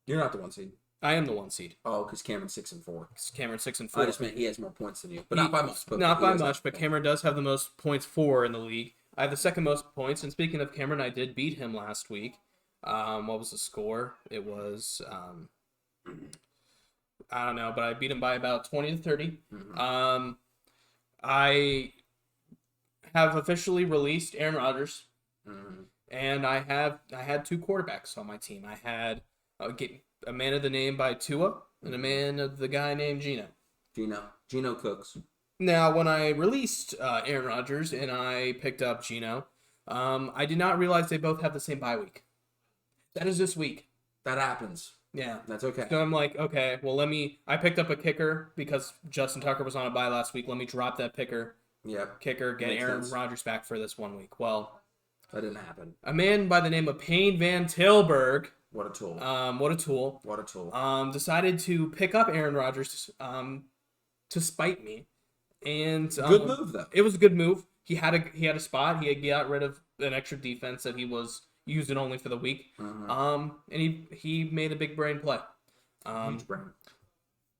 You're not the 1 seed. I am the 1 seed. Oh, because Cameron's 6-4. Cameron 6-4. I just meant he has more points than you, but not by much. Not by much, but Cameron does have the most points for in the league. I have the 2nd most points, and speaking of Cameron, I did beat him last week. What was the score? It was I don't know, but I beat him by about 20 to 30. Mm-hmm. I have officially released Aaron Rodgers, Mm-hmm. and I had 2 quarterbacks on my team. I had a man of the name by Tua and a man of the guy named Gino. Gino Cooks. Now, when I released Aaron Rodgers and I picked up Gino, I did not realize they both have the same bye week. That is this week. That happens. Yeah. That's okay. So I'm like, okay, well, I picked up a kicker because Justin Tucker was on a bye last week. Let me drop that kicker, Yep. get Makes Aaron sense. Rodgers back for this 1 week. Well, That didn't happen. a man by the name of Payne Van Tilburg, What a tool. what a tool, What a tool. decided to pick up Aaron Rodgers to spite me. And Good move, though. It was a good move. He had a spot. He had got rid of an extra defense that he was using only for the week. Mhm. And he made a big brain play. Huge brain.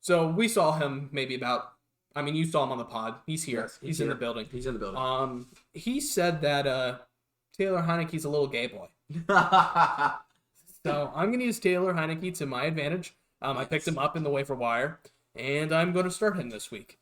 So we saw him you saw him on the pod. He's here. Yes, he's in here. the building. He's in the building. He said that Taylor Heineke's a little gay boy. So I'm gonna use Taylor Heineke to my advantage. I picked him up in the waiver wire, and I'm going to start him this week.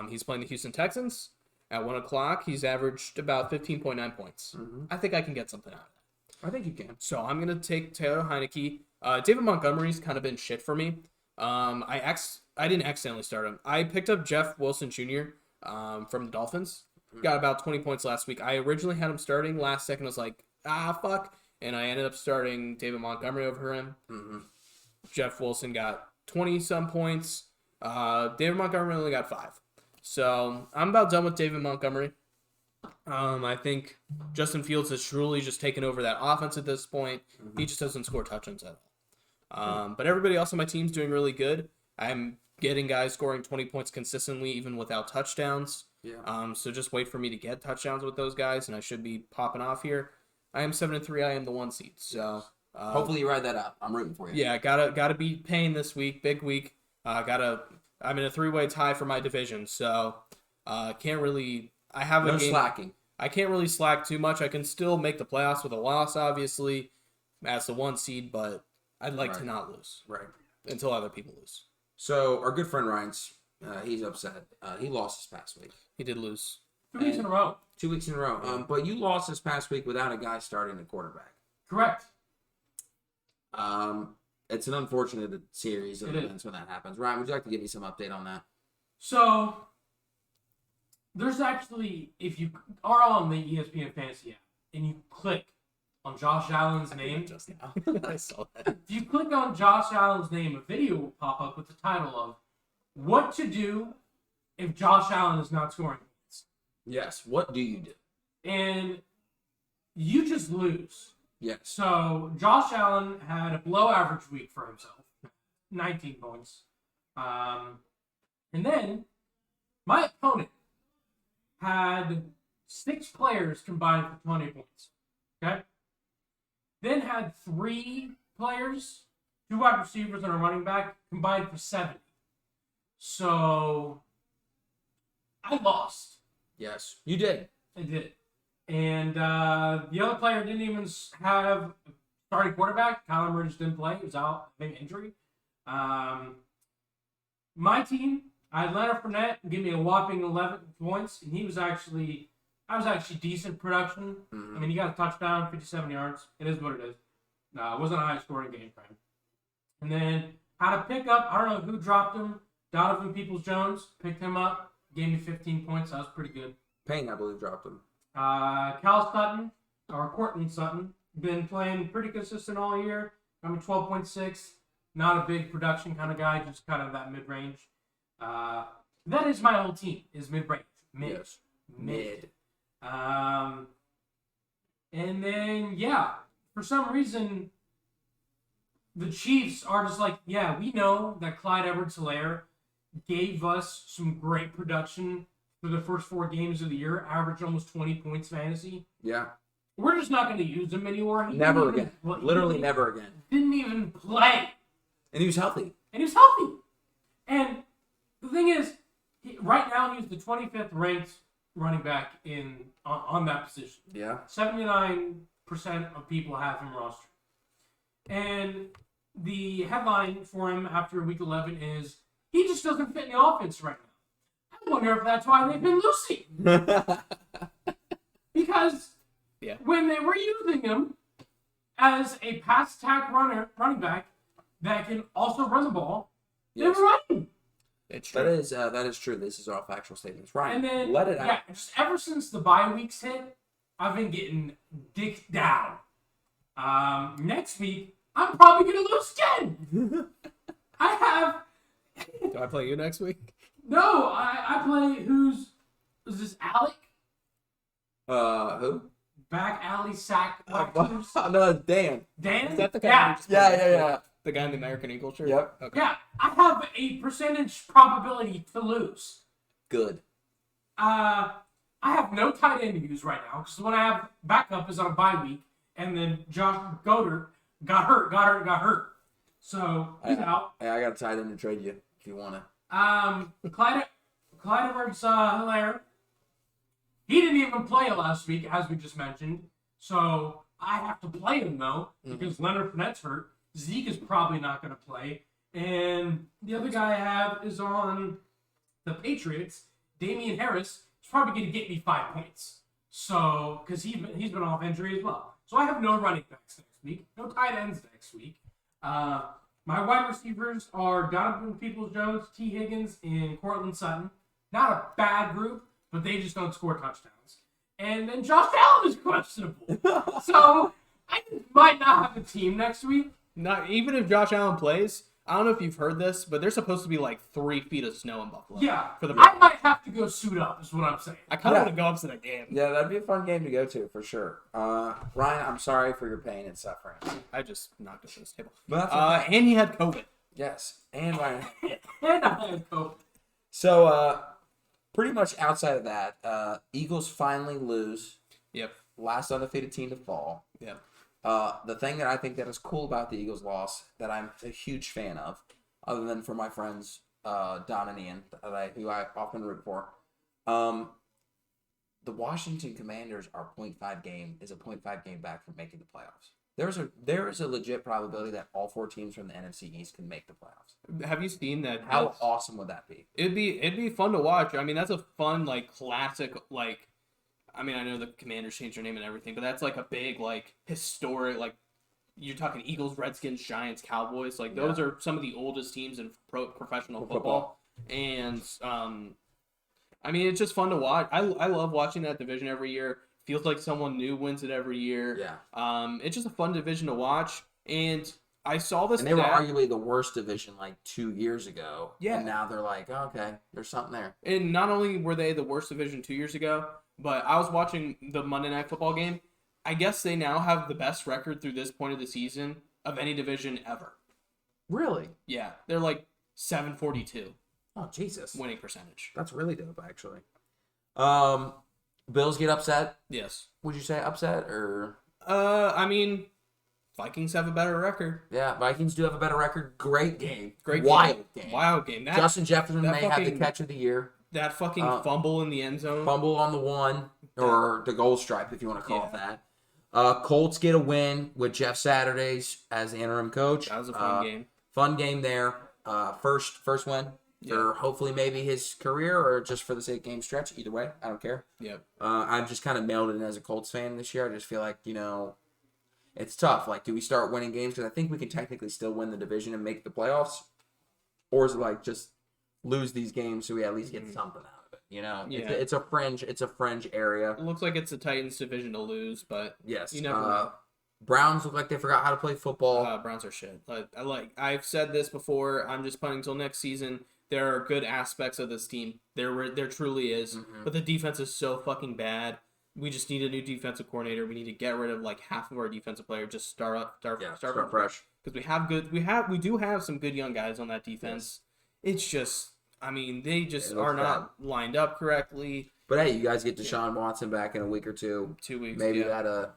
He's playing the Houston Texans at 1:00. He's averaged about 15.9 points. Mhm. I think I can get something out of that. I think you can. So I'm gonna take Taylor Heineke. David Montgomery's kind of been shit for me. I didn't accidentally start him. I picked up Jeff Wilson Jr. From the Dolphins. Got about 20 points last week. I originally had him starting. Last second, I was like, fuck. And I ended up starting David Montgomery over him. Mm-hmm. Jeff Wilson got 20-some points. David Montgomery only got 5. So I'm about done with David Montgomery. I think Justin Fields has truly just taken over that offense at this point. He just doesn't score touchdowns at all. But everybody else on my team's doing really good. I'm getting guys scoring 20 points consistently, even without touchdowns. Yeah. So just wait for me to get touchdowns with those guys, and I should be popping off here. I am 7-3. I am the 1 seed. So Hopefully you ride that out. I'm rooting for you. yeah, gotta beat Payne this week. Big week. I'm in a 3-way tie for my division, so can't really. I have a No game. slacking. I can't really slack too much. I can still make the playoffs with a loss, obviously, as the 1 seed, but I'd like to Right. not lose Right. until other people lose. So our good friend Ryan's, he's upset. He lost this past week. He did lose. 2 weeks in a row. 2 weeks in a row. But you lost this past week without a guy starting the quarterback. Correct. It's an unfortunate series of It is. events when that happens. Ryan, would you like to give me some update on that? So, there's actually, if you are on the ESPN Fantasy app and you click on Josh Allen's name, Just now. I saw that. if you click on Josh Allen's name, a video will pop up with the title of "What to Do If Josh Allen is Not Scoring Points," Yes. What do you do? and you just lose. Yes. So Josh Allen had a below-average week for himself, 19 points, and then my opponent had 6 players combined for 20 points. Okay. Then had 3 players, 2 wide receivers and a running back, combined for 70. So I lost. Yes. You did. I did. And the other player didn't even have a starting quarterback. Kyler Murray just didn't play. He was out, I think, injury. My team, I had Leonard Fournette give me a whopping 11 points, and I was actually decent production. Mhm. I mean, he got a touchdown, 57 yards. It is what it is. It wasn't a high-scoring game for him. And then had a pickup. I don't know who dropped him. Donovan Peoples-Jones picked him up, gave me 15 points. That was pretty good. Payne, I believe, dropped him. Cal Sutton, or Cortland Sutton, been playing pretty consistent all year. I'm 12.6. Not a big production kind of guy, just kind of that mid-range. That is my whole team, is mid-range. Yes. Mid. And then, yeah, for some reason, the Chiefs are just like, yeah, we know that Clyde Edwards-Helaire gave us some great production for the first 4 games of the year, averaged almost 20 points fantasy. Yeah. We're just not going to use him anymore. He Never didn't again. even- Literally he never again. Didn't even play. And he was healthy. And he was healthy. And the thing is, right now he's the 25th ranked running back on that position. Yeah. 79% of people have him rostered. And the headline for him after week 11 is, he just doesn't fit in the offense right now. I wonder if that's why they've been losing. Because when they were using him as a pass attack running back that can also run the ball, they were running. It's That true. is true. This is all factual statements. Ryan, And then, let it out. yeah, just ever since the bye weeks hit, I've been getting dicked down. Next week, I'm probably going to lose again. I have... Do I play you next week? No, I play is this Alec? Who? Back alley sack. No, Dan. Dan? Is that the guy? Yeah. who just played? Yeah. The guy in the American Eagle shirt? Yep. Okay. Yeah, I have a percentage probability to lose. Good. I have no tight end to use right now because when I have backup is on a bye week, and then Josh Goddard got hurt. So he's out. Hey, I got a tight end to trade you if you want to. Clyde Edwards-Helaire. He didn't even play last week, as we just mentioned. So I have to play him though because Leonard Fournette's hurt. Zeke is probably not going to play, and the other guy I have is on the Patriots. Damian Harris is probably going to get me 5 points. So because he's been off injury as well. So I have no running backs next week, no tight ends next week. My wide receivers are Donovan Peoples-Jones, T. Higgins, and Cortland Sutton. Not a bad group, but they just don't score touchdowns. And then Josh Allen is questionable. So I might not have a team next week. Not even if Josh Allen plays. I don't know if you've heard this, but there's supposed to be like 3 feet of snow in Buffalo. Yeah, For the I might have to go suit up, is what I'm saying. I kind of Yeah. want to go up to that game. Yeah, that'd be a fun game to go to for sure. Ryan, I'm sorry for your pain and suffering. I just knocked it on this table. But that's okay. And he had COVID. Yes, and Ryan. And I had COVID. So, pretty much outside of that, Eagles finally lose. Yep. Last undefeated team to fall. Yep. The thing that I think that is cool about the Eagles' loss that I'm a huge fan of, other than for my friends Don and Ian, who I often root for, the Washington Commanders are a 0.5 game back from making the playoffs. There is a legit probability that all 4 teams from the NFC East can make the playoffs. Have you seen that? How awesome would that be? It'd be fun to watch. I mean, that's a fun classic I mean, I know the Commanders changed their name and everything, but that's a big historic you're talking Eagles, Redskins, Giants, Cowboys. Those are some of the oldest teams in professional football. And I mean, it's just fun to watch. I love watching that division every year. Feels like someone new wins it every year. Yeah. It's just a fun division to watch. And I saw this. And they were arguably the worst division 2 years ago. Yeah. And now they're like, oh, okay, there's something there. And not only were they the worst division 2 years ago, but I was watching the Monday Night Football game. I guess they now have the best record through this point of the season of any division ever. Really? Yeah, they're 742 Oh, Jesus. winning percentage. That's really dope, actually. Bills get upset. Yes. Would you say upset or? I mean, Vikings have a better record. Yeah, Vikings do have a better record. Great game. Great Wild game. game. Wild game. Justin Jefferson that may have the fucking- catch of the year. That fucking fumble in the end zone. Fumble on the 1 or the goal stripe, if you want to call it that. Colts get a win with Jeff Saturdays as the interim coach. That was a fun game. fun game there. First win for hopefully maybe his career or just for the sake game stretch. Either way, I don't care. Yep. I've just kind of mailed it as a Colts fan this year. I just feel like, it's tough. Like, do we start winning games? Because I think we can technically still win the division and make the playoffs. Or is it like just lose these games so we at least get something out of it? Yeah. It's a fringe area. It looks like it's the Titans' division to lose, but Yes. you never know. Browns look like they forgot how to play football. Browns are shit. I've said this before. I'm just punting until next season. There are good aspects of this team. There truly is, but the defense is so fucking bad. We just need a new defensive coordinator. We need to get rid of like half of our defensive players. Just start fresh. Because we do have some good young guys on that defense. Yes. It's just, they just are not lined up correctly. But hey, you guys get Deshaun Watson back in a week or two. 2 weeks. Maybe that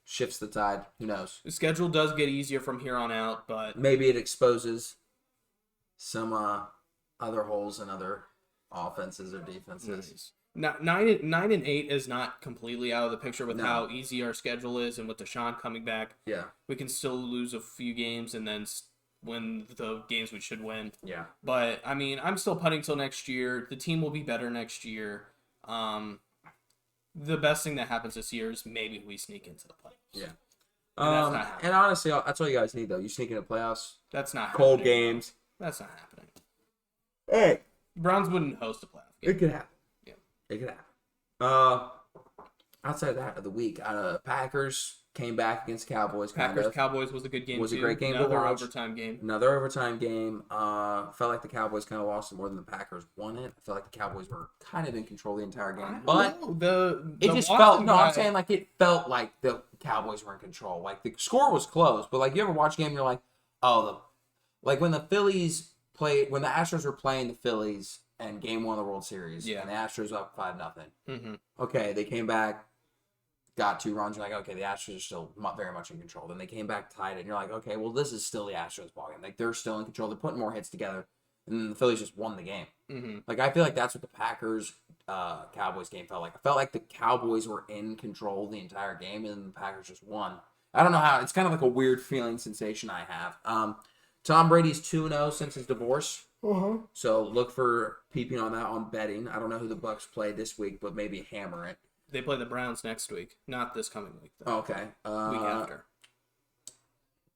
shifts the tide. Who knows? The schedule does get easier from here on out, but maybe it exposes some other holes in other offenses or defenses. Nice. 9 and 8 is not completely out of the picture with how easy our schedule is, and with Deshaun coming back. Yeah, we can still lose a few games and then win the games we should win. Yeah, but I'm still putting till next year. The team will be better next year. The best thing that happens this year is maybe we sneak into the playoffs. Yeah. And and honestly, that's all you guys need, though. You sneak into playoffs. That's not cold happening. games. That's not happening. Hey, Browns wouldn't host a playoff game. It could happen. Yeah, it could happen. Outside of that of the week, Packers came back against Cowboys. Cowboys was a good game. A great game to watch. Another overtime game. Felt like the Cowboys kind of lost it more than the Packers won it. I felt like the Cowboys were kind of in control the entire game, but I'm saying like it felt like the Cowboys were in control. Like the score was close, but like you ever watch a game, you're like, like when the Astros were playing the Phillies and Game 1 of the World Series, and the Astros up 5-0. Mm-hmm. Okay, they came back. Got 2 runs, you're like, okay, the Astros are still very much in control. Then they came back tied, and you're like, okay, well, this is still the Astros ballgame. Like, they're still in control. They're putting more hits together, and then the Phillies just won the game. Mm-hmm. Like, I feel like that's what the Packers-Cowboys game felt like. I felt like the Cowboys were in control the entire game, and then the Packers just won. I don't know how. It's kind of like a weird feeling sensation I have. Tom Brady's 2-0 since his divorce. Uh-huh. So look for peeping on that on betting. I don't know who the Bucks play this week, but maybe hammer it. They play the Browns next week, not this coming week, though. Okay. Week after.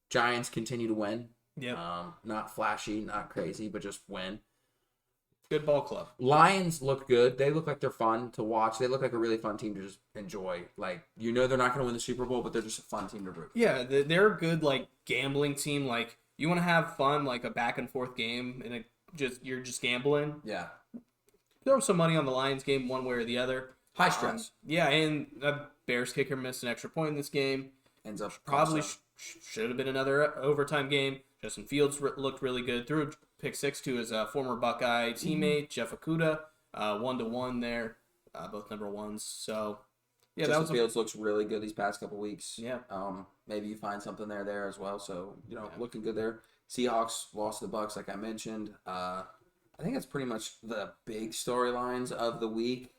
Giants continue to win. Yep. Not flashy, not crazy, but just win. Good ball club. Lions look good. They look like they're fun to watch. They look like a really fun team to just enjoy. Like, they're not going to win the Super Bowl, but they're just a fun team to root. Yeah, they're a good, gambling team. Like, you want to have fun, like a back-and-forth game, and you're just gambling. Yeah. Throw some money on the Lions game one way or the other. High stress. And the Bears kicker missed an extra point in this game. Ends up probably should have been another overtime game. Justin Fields looked really good. Threw a pick 6 to his former Buckeye teammate, Jeff Okudah. 1-1 there. Both number ones. So, yeah, Justin Fields looks really good these past couple weeks. Yeah. Maybe you find something there as well. So, looking good there. Seahawks lost to the Bucks, like I mentioned. I think that's pretty much the big storylines of the week.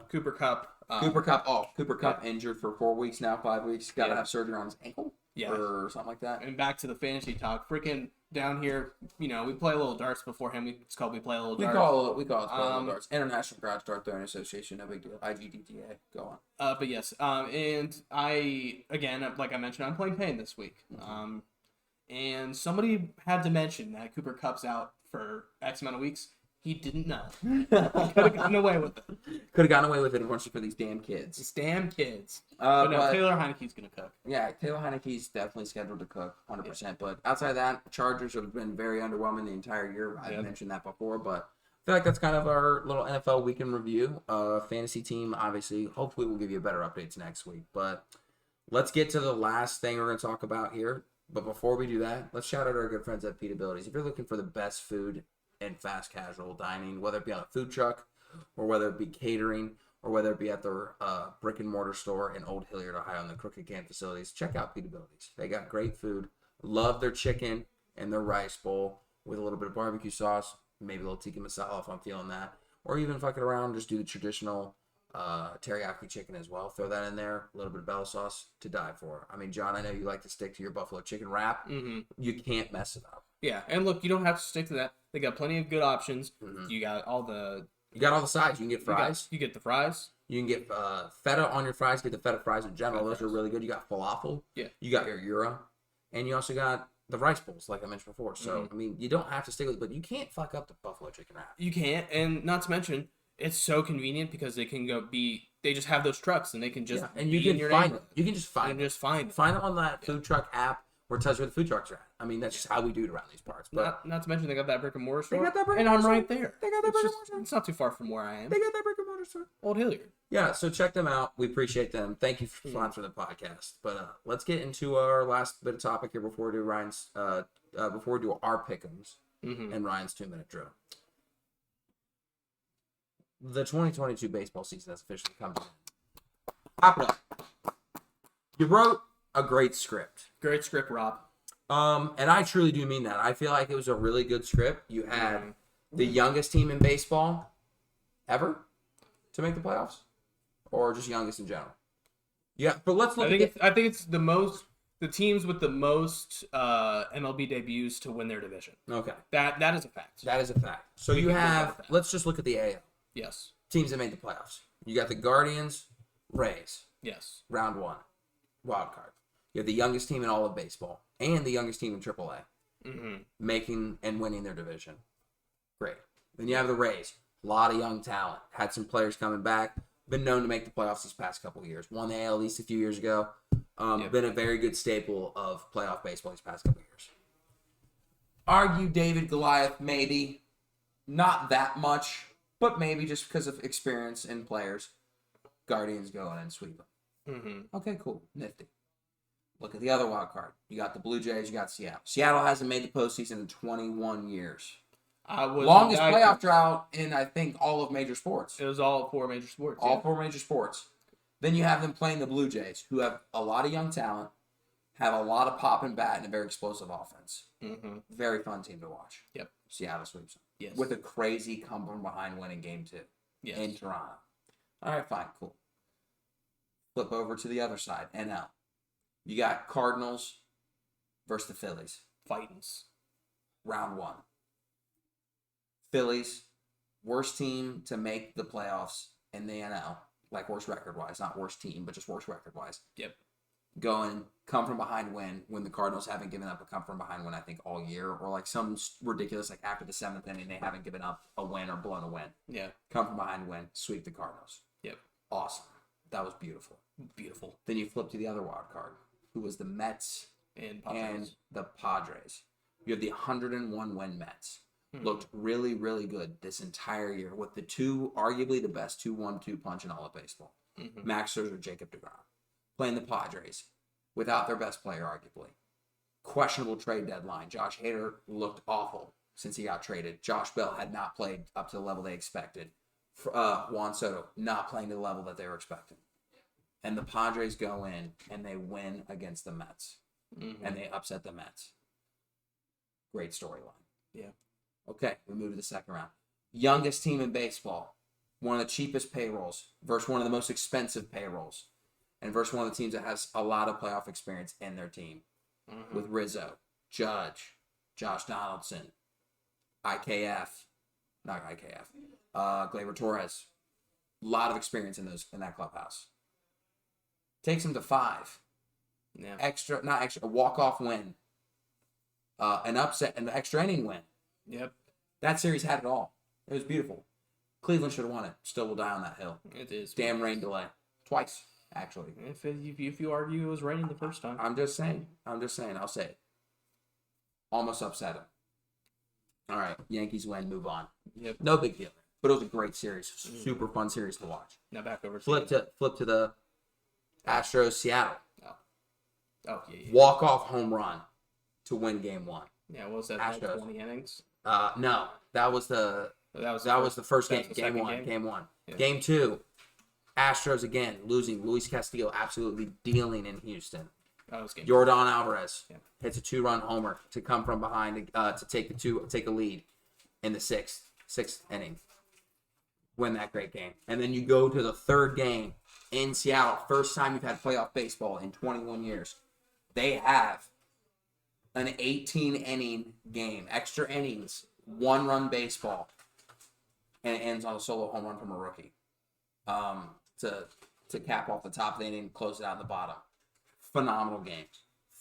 Cooper Kupp. Cooper Kupp injured for 4 weeks now, 5 weeks. Got to have surgery on his ankle or something like that. And back to the fantasy talk. Freaking down here, we play a little darts before him. It's called We Play a Little Darts. We call it a little darts. International Garage Dart Throwing Association, no big deal. IGDTA, go on. But yes, and I, again, like I mentioned, I'm playing Pain this week. And somebody had to mention that Cooper Kupp's out for X amount of weeks. He didn't know. He could have gotten away with it. Could have gotten away with it if it weren't for these damn kids. These damn kids. But no, Taylor Heineke's going to cook. Yeah, Taylor Heineke's definitely scheduled to cook, 100%. Yeah. But outside of that, Chargers have been very underwhelming the entire year. I've mentioned that before, but I feel like that's kind of our little NFL weekend review. Fantasy team, obviously. Hopefully we'll give you better updates next week. But let's get to the last thing we're going to talk about here. But before we do that, let's shout out our good friends at Pete Abilities. If you're looking for the best food and fast casual dining, whether it be on a food truck or whether it be catering or whether it be at their brick and mortar store in Old Hilliard, Ohio in the Crooked Can facilities, check out Pete Abilities. They got great food. Love their chicken and their rice bowl with a little bit of barbecue sauce, maybe a little tikka masala if I'm feeling that, or even fuck it around, just do the traditional teriyaki chicken as well. Throw that in there, a little bit of bella sauce to die for. I mean, John, I know you like to stick to your buffalo chicken wrap. Mm-hmm. You can't mess it up. Yeah, and look, you don't have to stick to that. They got plenty of good options. Mhm. You got all the You got all the sides. You can get fries. You get the fries. You can get feta on your fries. Get the feta fries in general. Feta Those are fries. really good. You got falafel. Yeah. You got your gyro. And you also got the rice bowls, like I mentioned before. So, I mean, you don't have to stick with it, but you can't fuck up the buffalo chicken wrap. You can't, and not to mention, it's so convenient because they can they just have those trucks and they can just And you be in can your find neighborhood. them. You can just You find can them. just find them. Find them on that food truck app where it tells you where the food trucks are at. I mean, that's just how we do it around these parts. But Not to mention they got that brick and mortar store. got that brick and and I'm mortar right there. They got that It's brick and just- mortar. It's not too far from where I am. they got that brick and mortar store. Old Hilliard. Yeah, so check them out. We appreciate them. Thank you for sponsoring the podcast. But let's get into our last bit of topic here before we do Ryan's before we do our pick'ems and Ryan's 2-minute drill. The 2022 baseball season has officially come to an end. Pop it up. You wrote a great script. Great script, Rob. And I truly do mean that. I feel like it was a really good script. You had the youngest team in baseball ever to make the playoffs, or just youngest in general. Yeah, but let's look I at think it's the teams with the most MLB debuts to win their division. Okay, That is a fact. that is a fact. So We you can go have. with that. Let's just look at the AL Yes. teams that made the playoffs. You got the Guardians, Rays, Yes. round 1, wild card. You have the youngest team in all of baseball and the youngest team in AAA making and winning their division. Great. Then you have the Rays. A lot of young talent. Had some players coming back. Been known to make the playoffs these past couple of years. Won the AL East a few years ago. Been a very good staple of playoff baseball these past couple of years. Argue David Goliath, maybe. Not that much, but maybe just because of experience and players. Guardians go in and sweep them. Okay, cool. Nifty. Look at the other wild card. You got the Blue Jays, you got Seattle. Seattle hasn't made the postseason in 21 years. Longest playoff drought in, I think, all of major sports. It was all 4 major sports. All 4 major sports. Then you have them playing the Blue Jays, who have a lot of young talent, have a lot of pop and bat, and a very explosive offense. Very fun team to watch. Yep. Seattle sweeps them. Yes. With a crazy come from behind win in Game 2 Yes. in Toronto. All right, fine, cool. Flip over to the other side, NL. You got Cardinals versus the Phillies. Fightins. Round 1. Phillies, worst team to make the playoffs in the NL. Like worst record-wise. Not worst team, but just worst record-wise. Yep. Going, come from behind win when the Cardinals haven't given up a come from behind win, I think, all year. Or like some ridiculous, like after the 7th inning, they haven't given up a win or blown a win. Yeah. Come from behind win, sweep the Cardinals. Yep. Awesome. That was beautiful. Beautiful. Then you flip to the other wild card, who was the Mets And and the Padres. You have the 101 win Mets. Looked really, really good this entire year with the arguably the best 2-1-2 punch in all of baseball. Max Scherzer, Jacob deGrom. Playing the Padres without their best player, arguably. Questionable trade deadline. Josh Hader looked awful since he got traded. Josh Bell had not played up to the level they expected. Juan Soto not playing to the level that they were expecting. And the Padres go in and they win against the Mets. And they upset the Mets. Great storyline. Yeah. Okay, we move to the second round. Youngest team in baseball. One of the cheapest payrolls versus one of the most expensive payrolls. And versus one of the teams that has a lot of playoff experience in their team. With Rizzo, Judge, Josh Donaldson, Gleyber Torres. A lot of experience in that clubhouse. Takes him to 5. Yeah. A walk-off win. An upset, an extra inning win. Yep. That series had it all. It was beautiful. Cleveland should have won it. Still will die on that hill. It is. Damn rain delay. Twice, actually. If you argue it was raining the first time. I'm just saying. I'll say it. Almost upset him. All right. Yankees win. Move on. Yep. No big deal. But it was a great series. Super fun series to watch. Now back over to Flip to the Astros Seattle. yeah. Walk off home run to win Game 1. Yeah, what was that? Astros. Like 20 innings? No, that was the first game. Game 1. Game 1. Yeah. Game 2. Astros again losing. Luis Castillo absolutely dealing in Houston. That was game. Jordan Alvarez Yeah. hits a 2-run homer to come from behind to take a lead in the sixth inning. Win that great game. And then you go to the third game in Seattle. First time you've had playoff baseball in 21 years. They have an 18 inning game, extra innings, 1-run baseball, and it ends on a solo home run from a rookie. To cap off the top of the inning, close it out in the bottom. Phenomenal game.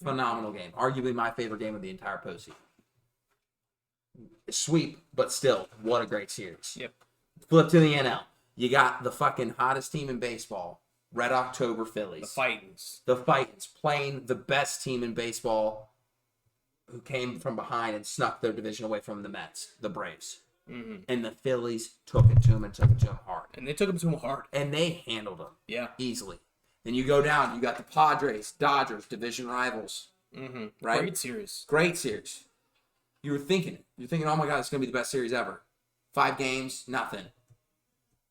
Phenomenal game. Arguably my favorite game of the entire postseason. Sweep, but still, what a great series. Yep. Flip to the NL. You got the fucking hottest team in baseball, Red October Phillies. The Fightins. The Fightins playing the best team in baseball who came from behind and snuck their division away from the Mets, the Braves. Mm-hmm. And the Phillies took it to them and took it to them hard. And they took him to him hard. And they handled them. Yeah. Easily. Then you go down, you got the Padres, Dodgers, division rivals. Mm-hmm. Right? Great series. Great series. You were thinking it. You're thinking, oh my God, it's going to be the best series ever. 5 games, nothing.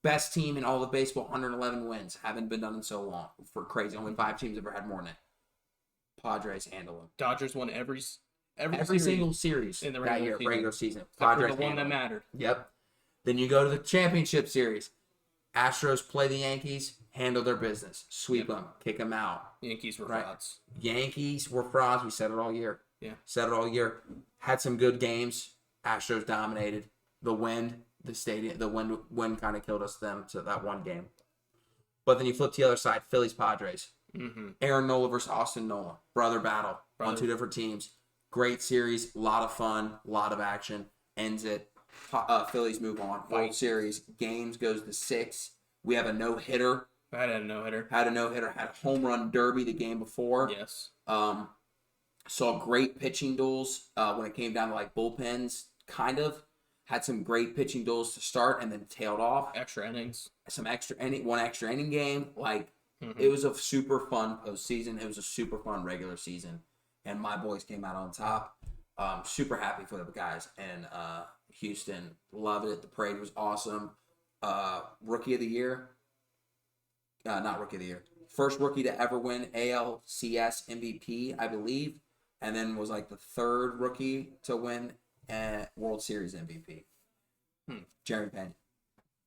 Best team in all of baseball, 111 wins. Haven't been done in so long. For crazy. Only 5 teams ever had more than it. Padres handle them. Dodgers won every Single series in the that year, regular regular season. Except for Padres the one that handle them. mattered. Yep. Then you go to the championship series. Astros play the Yankees, handle their business. Sweep them, kick them out. Yankees were Right. frauds. Yankees were frauds. We said it all year. Yeah. Said it all year. Had some good games. Astros dominated. The wind, the stadium, the wind kind of killed us them to that one game. But then you flip to the other side, Phillies Padres. Mm-hmm. Aaron Nola versus Austin Nola. Brother battle on Brother. 2 different teams. Great series, a lot of fun, a lot of action. Ends it. Phillies move on. World Series. Games goes to 6. We have a no-hitter. I had a no-hitter. Had a home run derby the game before. Yes. Saw great pitching duels when it came down to like bullpens, kind of. Had some great pitching duels to start and then tailed off. Extra innings. One extra inning game. Like, it was a super fun postseason. It was a super fun regular season. And my boys came out on top. Super happy for the guys. And Houston loved it. The parade was awesome. Rookie of the year. Not rookie of the year. First rookie to ever win ALCS MVP, I believe. And then was like the 3rd rookie to win World Series MVP. Jeremy Pena.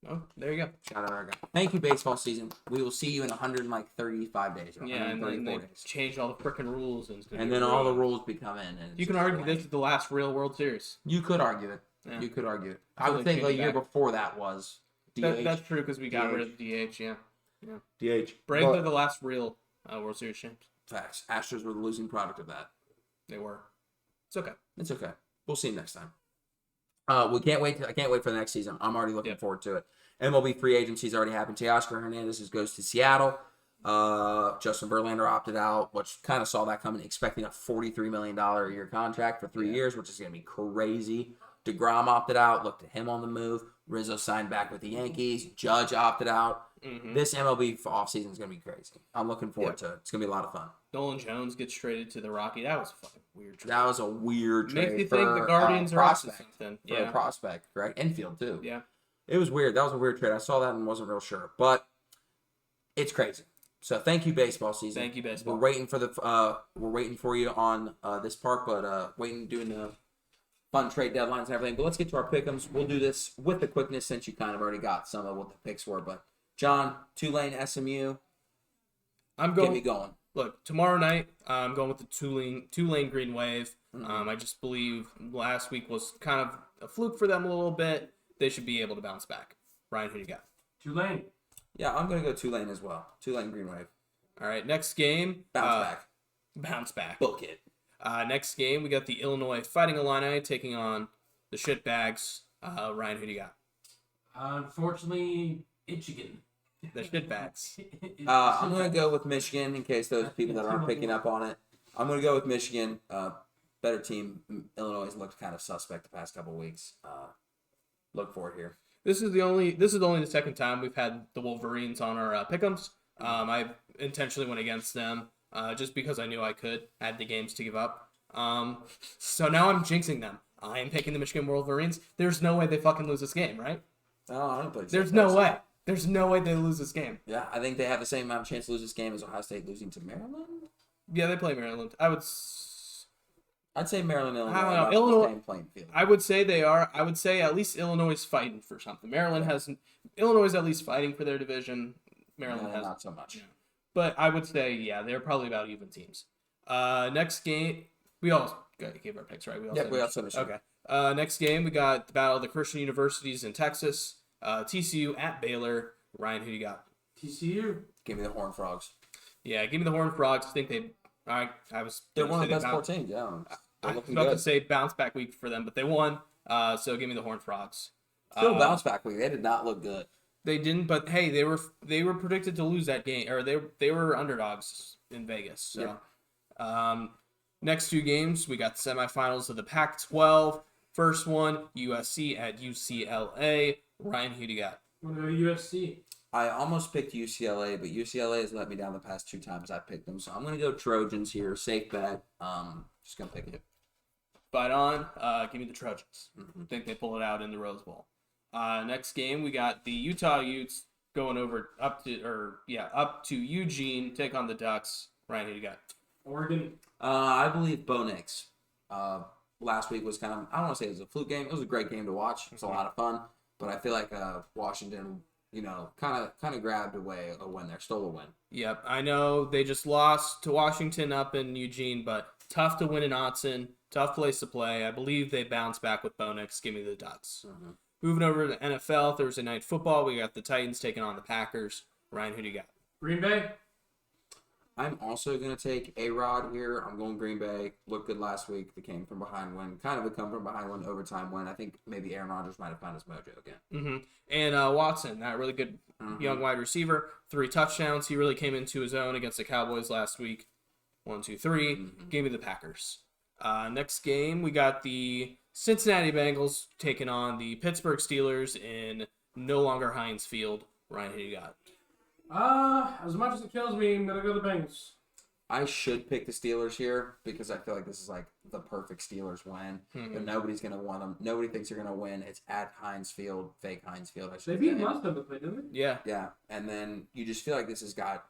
Oh, there you go. Shout out our guy. Thank you, baseball season. We will see you in 135 days. Or Yeah, and then 134 they days. changed all the freaking rules. And then all the rules become in. And You can argue this is the last real World Series. You could argue it. Yeah. You could argue it. I Until would they think the change it year back. before that was DH. That's true because we got DH. rid of DH, yeah. DH. Braves But- are the last real World Series champs. Facts. Astros were the losing product of that. They were. It's okay. It's okay. We'll see you next time. We can't wait. I can't wait for the next season. I'm already looking forward to it. MLB free agency's already happened. Teoscar Hernandez goes to Seattle. Justin Verlander opted out, which kind of saw that coming, expecting a $43 million a year contract for 3 years, which is going to be crazy. DeGrom opted out. Looked at him on the move. Rizzo signed back with the Yankees. Judge opted out. Mm-hmm. This MLB offseason is going to be crazy. I'm looking forward to it. It's going to be a lot of fun. Nolan Jones gets traded to the Rocky. That was a fucking weird trade. That was a weird trade. Makes me for, think the Guardians are up to prospect. something. For a prospect, right? Infield, too. Yeah. It was weird. That was a weird trade. I saw that and wasn't real sure. But it's crazy. So thank you, baseball season. Thank you, baseball. We're waiting for you on this part, but doing the fun trade deadlines and everything. But let's get to our pick'ems. We'll do this with the quickness since you kind of already got some of what the picks were. But John, Tulane, SMU, get me going. Look, tomorrow night, I'm going with the Tulane Green Wave. Mm-hmm. I just believe last week was kind of a fluke for them a little bit. They should be able to bounce back. Ryan, who do you got? Tulane. Yeah, I'm going to go Tulane as well. Tulane Green Wave. All right, next game. Bounce back. Book it. Next game, we got the Illinois Fighting Illini taking on the Shitbags. Ryan, who do you got? Unfortunately, Michigan. The Shitbags. I'm going to go with Michigan in case those people that aren't picking up on it. I'm going to go with Michigan. Better team. Illinois has looked kind of suspect the past couple of weeks. Look for it here. This is only the second time we've had the Wolverines on our pick'ems. I intentionally went against them just because I knew I could. I had the games to give up. So now I'm jinxing them. I am picking the Michigan Wolverines. There's no way they fucking lose this game, right? Oh, I don't think so. There's no way. There's no way they lose this game. Yeah, I think they have the same amount of chance to lose this game as Ohio State losing to Maryland. Yeah, they play Maryland. I'd say Maryland, Illinois. I don't know. about Illinois- the same playing field. I would say they are. I would say at least Illinois is fighting for something. Illinois is at least fighting for their division. Maryland has not so much. But I would say, yeah, they're probably about even teams. Next game, we all Good, you gave our picks, right? We all Yeah, said we all Michigan. said Michigan. Okay. Next game, we got the battle of the Christian universities in Texas. TCU at Baylor. Ryan, who you got? TCU. Give me the Horned Frogs. Yeah, give me the Horned Frogs. I think I was. They're gonna one of say the they best bounced- 14. Yeah, I they're was looking about to good. say bounce back week for them, but they won. So give me the Horned Frogs. Still bounce back week. They did not look good. They didn't, but hey, they were predicted to lose that game, or they were underdogs in Vegas. So, next two games, we got semifinals of the Pac-12. First one, USC at UCLA. Ryan, who do you got? I'm gonna go USC. I almost picked UCLA, but UCLA has let me down the past 2 times I picked them. So I'm going to go Trojans here. Safe bet. Just going to pick it. Fight on. Give me the Trojans. I think they pull it out in the Rose Bowl. Next game, we got the Utah Utes going over up to Eugene, take on the Ducks. Ryan, who do you got? Oregon. I believe Bo Nix. Last week was kind of, I don't want to say it was a fluke game. It was a great game to watch. It was a lot of fun. But I feel like Washington, kind of grabbed away a win there, stole a win. Yep, I know they just lost to Washington up in Eugene, but tough to win in Autzen. Tough place to play. I believe they bounce back with Bo Nix. Give me the Ducks. Moving over to NFL, Thursday Night Football, we got the Titans taking on the Packers. Ryan, who do you got? Green Bay. I'm also going to take A-Rod here. I'm going Green Bay. Looked good last week. The came from behind win. Kind of a come from behind win, overtime win. I think maybe Aaron Rodgers might have found his mojo again. And Watson, that really good young wide receiver. 3 touchdowns. He really came into his own against the Cowboys last week. 1, 2, 3. Give me the Packers. Next game, we got the Cincinnati Bengals taking on the Pittsburgh Steelers in no longer Heinz Field. Ryan, who you got? As much as it kills me, I'm gonna go the Bengals. I should pick the Steelers here because I feel like this is like the perfect Steelers win. But nobody's going to want them. Nobody thinks they're going to win. It's at Heinz Field, fake Heinz Field. I They should beat say. them last time they played, didn't they? Yeah. Yeah, and then you just feel like this has got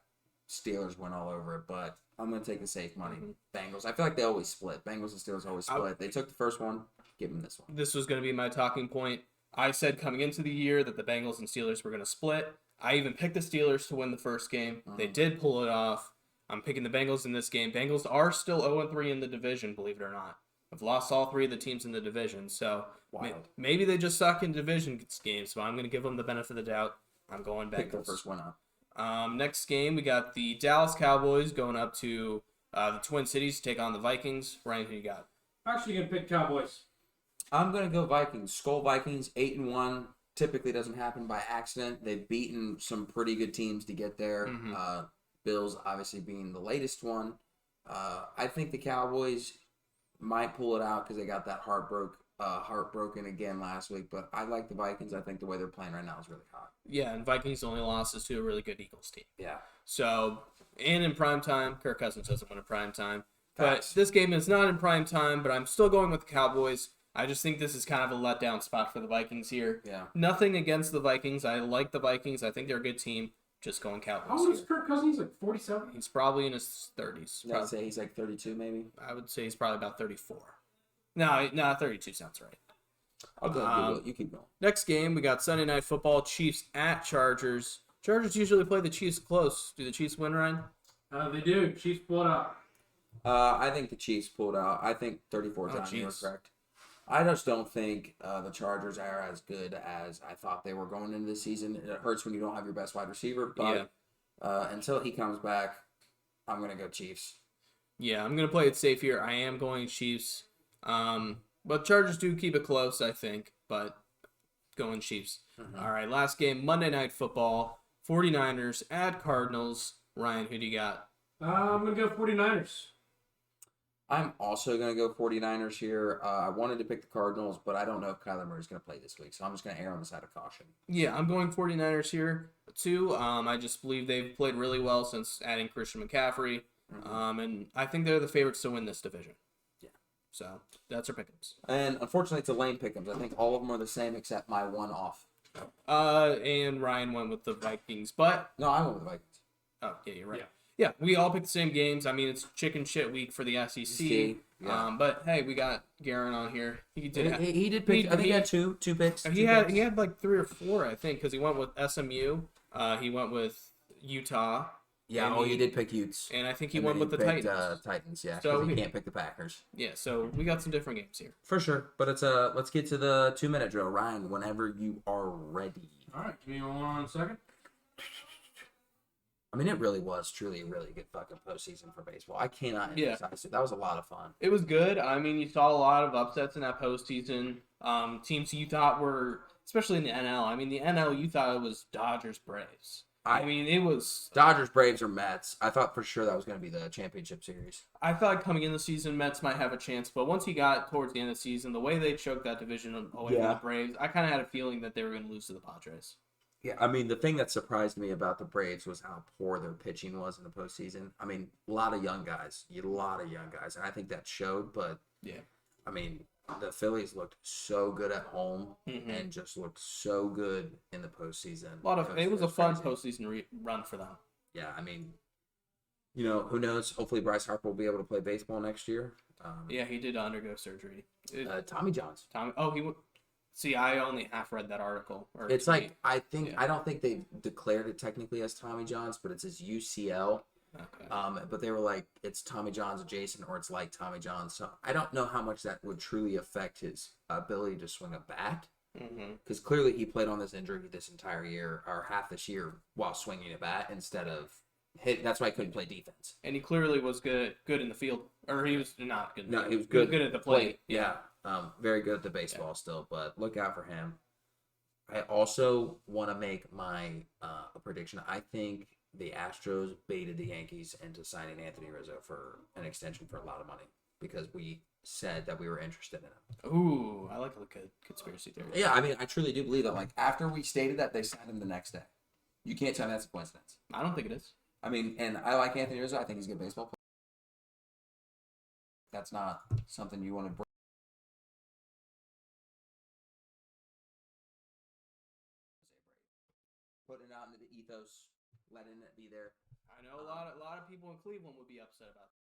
Steelers win all over it, but I'm going to take the safe money. Bengals. I feel like they always split. Bengals and Steelers always split. They took the first one. Give them this one. This was going to be my talking point. I said coming into the year that the Bengals and Steelers were going to split. I even picked the Steelers to win the first game. They did pull it off. I'm picking the Bengals in this game. Bengals are still 0-3 in the division, believe it or not. I've lost all 3 of the teams in the division, so maybe they just suck in division games, so I'm going to give them the benefit of the doubt. I'm going Bengals. Pick the first one up. Next game, we got the Dallas Cowboys going up to the Twin Cities to take on the Vikings. Ryan, who you got? I'm actually gonna pick Cowboys. I'm going to go Vikings. Skull Vikings, 8-1. Typically doesn't happen by accident. They've beaten some pretty good teams to get there. Bills obviously being the latest one. I think the Cowboys might pull it out because they got that heartbroken again last week. But I like the Vikings. I think the way they're playing right now is really hot. Yeah, and Vikings only losses to a really good Eagles team. Yeah. So, and in prime time, Kirk Cousins doesn't win in prime time. Facts. But this game is not in prime time, but I'm still going with the Cowboys. I just think this is kind of a letdown spot for the Vikings here. Yeah. Nothing against the Vikings. I like the Vikings. I think they're a good team. Just going Cowboys. How old is Here. Kirk Cousins? Like 47? He's probably in his 30s. I'd say he's like 32 maybe. I would say he's probably about 34. No, 32 sounds right. I'll go Google it. You keep going. Next game, we got Sunday Night Football, Chiefs at Chargers. Chargers usually play the Chiefs close. Do the Chiefs win, Ryan? They do. Chiefs pull it out. I think the Chiefs pulled out. I think 34 times you were jeez. correct. I just don't think the Chargers are as good as I thought they were going into the season. It hurts when you don't have your best wide receiver, but until he comes back, I'm going to go Chiefs. Yeah, I'm going to play it safe here. I am going Chiefs. But Chargers do keep it close, I think, but going Chiefs. All right, last game, Monday Night Football, 49ers at Cardinals. Ryan, who do you got? I'm going to go 49ers. I'm also going to go 49ers here. I wanted to pick the Cardinals, but I don't know if Kyler Murray's going to play this week, so I'm just going to err on the side of caution. Yeah, I'm going 49ers here, too. I just believe they've played really well since adding Christian McCaffrey, and I think they're the favorites to win this division. Yeah. So, that's our pick'ems. And unfortunately, it's a lame pick'ems. I think all of them are the same except my one off. And Ryan went with the Vikings, but... No, I went with the Vikings. Oh, yeah, you're right. Yeah. Yeah, we all picked the same games. I mean, it's chicken shit week for the SEC. Yeah. But hey, we got Garen on here. He did. He did pick. I think he had two picks. He had like 3 or 4, I think, because he went with SMU. He went with Utah. Yeah, And oh, he did pick Utes. And I think he And won then with the picked, Titans. Titans, yeah, So because he he- can't pick the Packers. Yeah, so we got some different games here. For sure. But it's let's get to the 2-minute drill. Ryan, whenever you are ready. All right, give me 1 second. I mean, it really was truly a really good fucking postseason for baseball. I cannot Yeah. emphasize it. That was a lot of fun. It was good. I mean, you saw a lot of upsets in that postseason. Teams you thought were, especially in the NL. I mean, the NL you thought it was Dodgers Braves. I mean, it was. Dodgers, Braves, or Mets. I thought for sure that was going to be the championship series. I thought coming in the season, Mets might have a chance, but once you got towards the end of the season, the way they choked that division away from the Braves, I kind of had a feeling that they were going to lose to the Padres. Yeah, I mean, the thing that surprised me about the Braves was how poor their pitching was in the postseason. I mean, a lot of young guys, and I think that showed. But Yeah. I mean, the Phillies looked so good at home and just looked so good in the postseason. It was a fun crazy. postseason run for them. Yeah, I mean, who knows? Hopefully, Bryce Harper will be able to play baseball next year. Yeah, he did undergo surgery. Tommy John's. He would. See, I only half read that article. It's like I don't think they declared it technically as Tommy John's, but it's his UCL. Okay. But they were like, it's Tommy John's adjacent, or it's like Tommy John's. So I don't know how much that would truly affect his ability to swing a bat, because clearly he played on this injury this entire year or half this year while swinging a bat instead of hit. That's why he couldn't play defense. And he clearly was good in the field, or he was not good. No, he was good. Good at the plate. Yeah. Very good at the baseball still, but look out for him. I also want to make my a prediction. I think the Astros baited the Yankees into signing Anthony Rizzo for an extension for a lot of money because we said that we were interested in him. Ooh, I like a good conspiracy theory. Yeah, I mean, I truly do believe that. Like, after we stated that, they signed him the next day. You can't tell me that's a coincidence. I don't think it is. I mean, and I like Anthony Rizzo. I think he's a good baseball player. That's not something you want to bring. Putting it out into the ethos, letting it be there. I know a lot of people in Cleveland would be upset about that.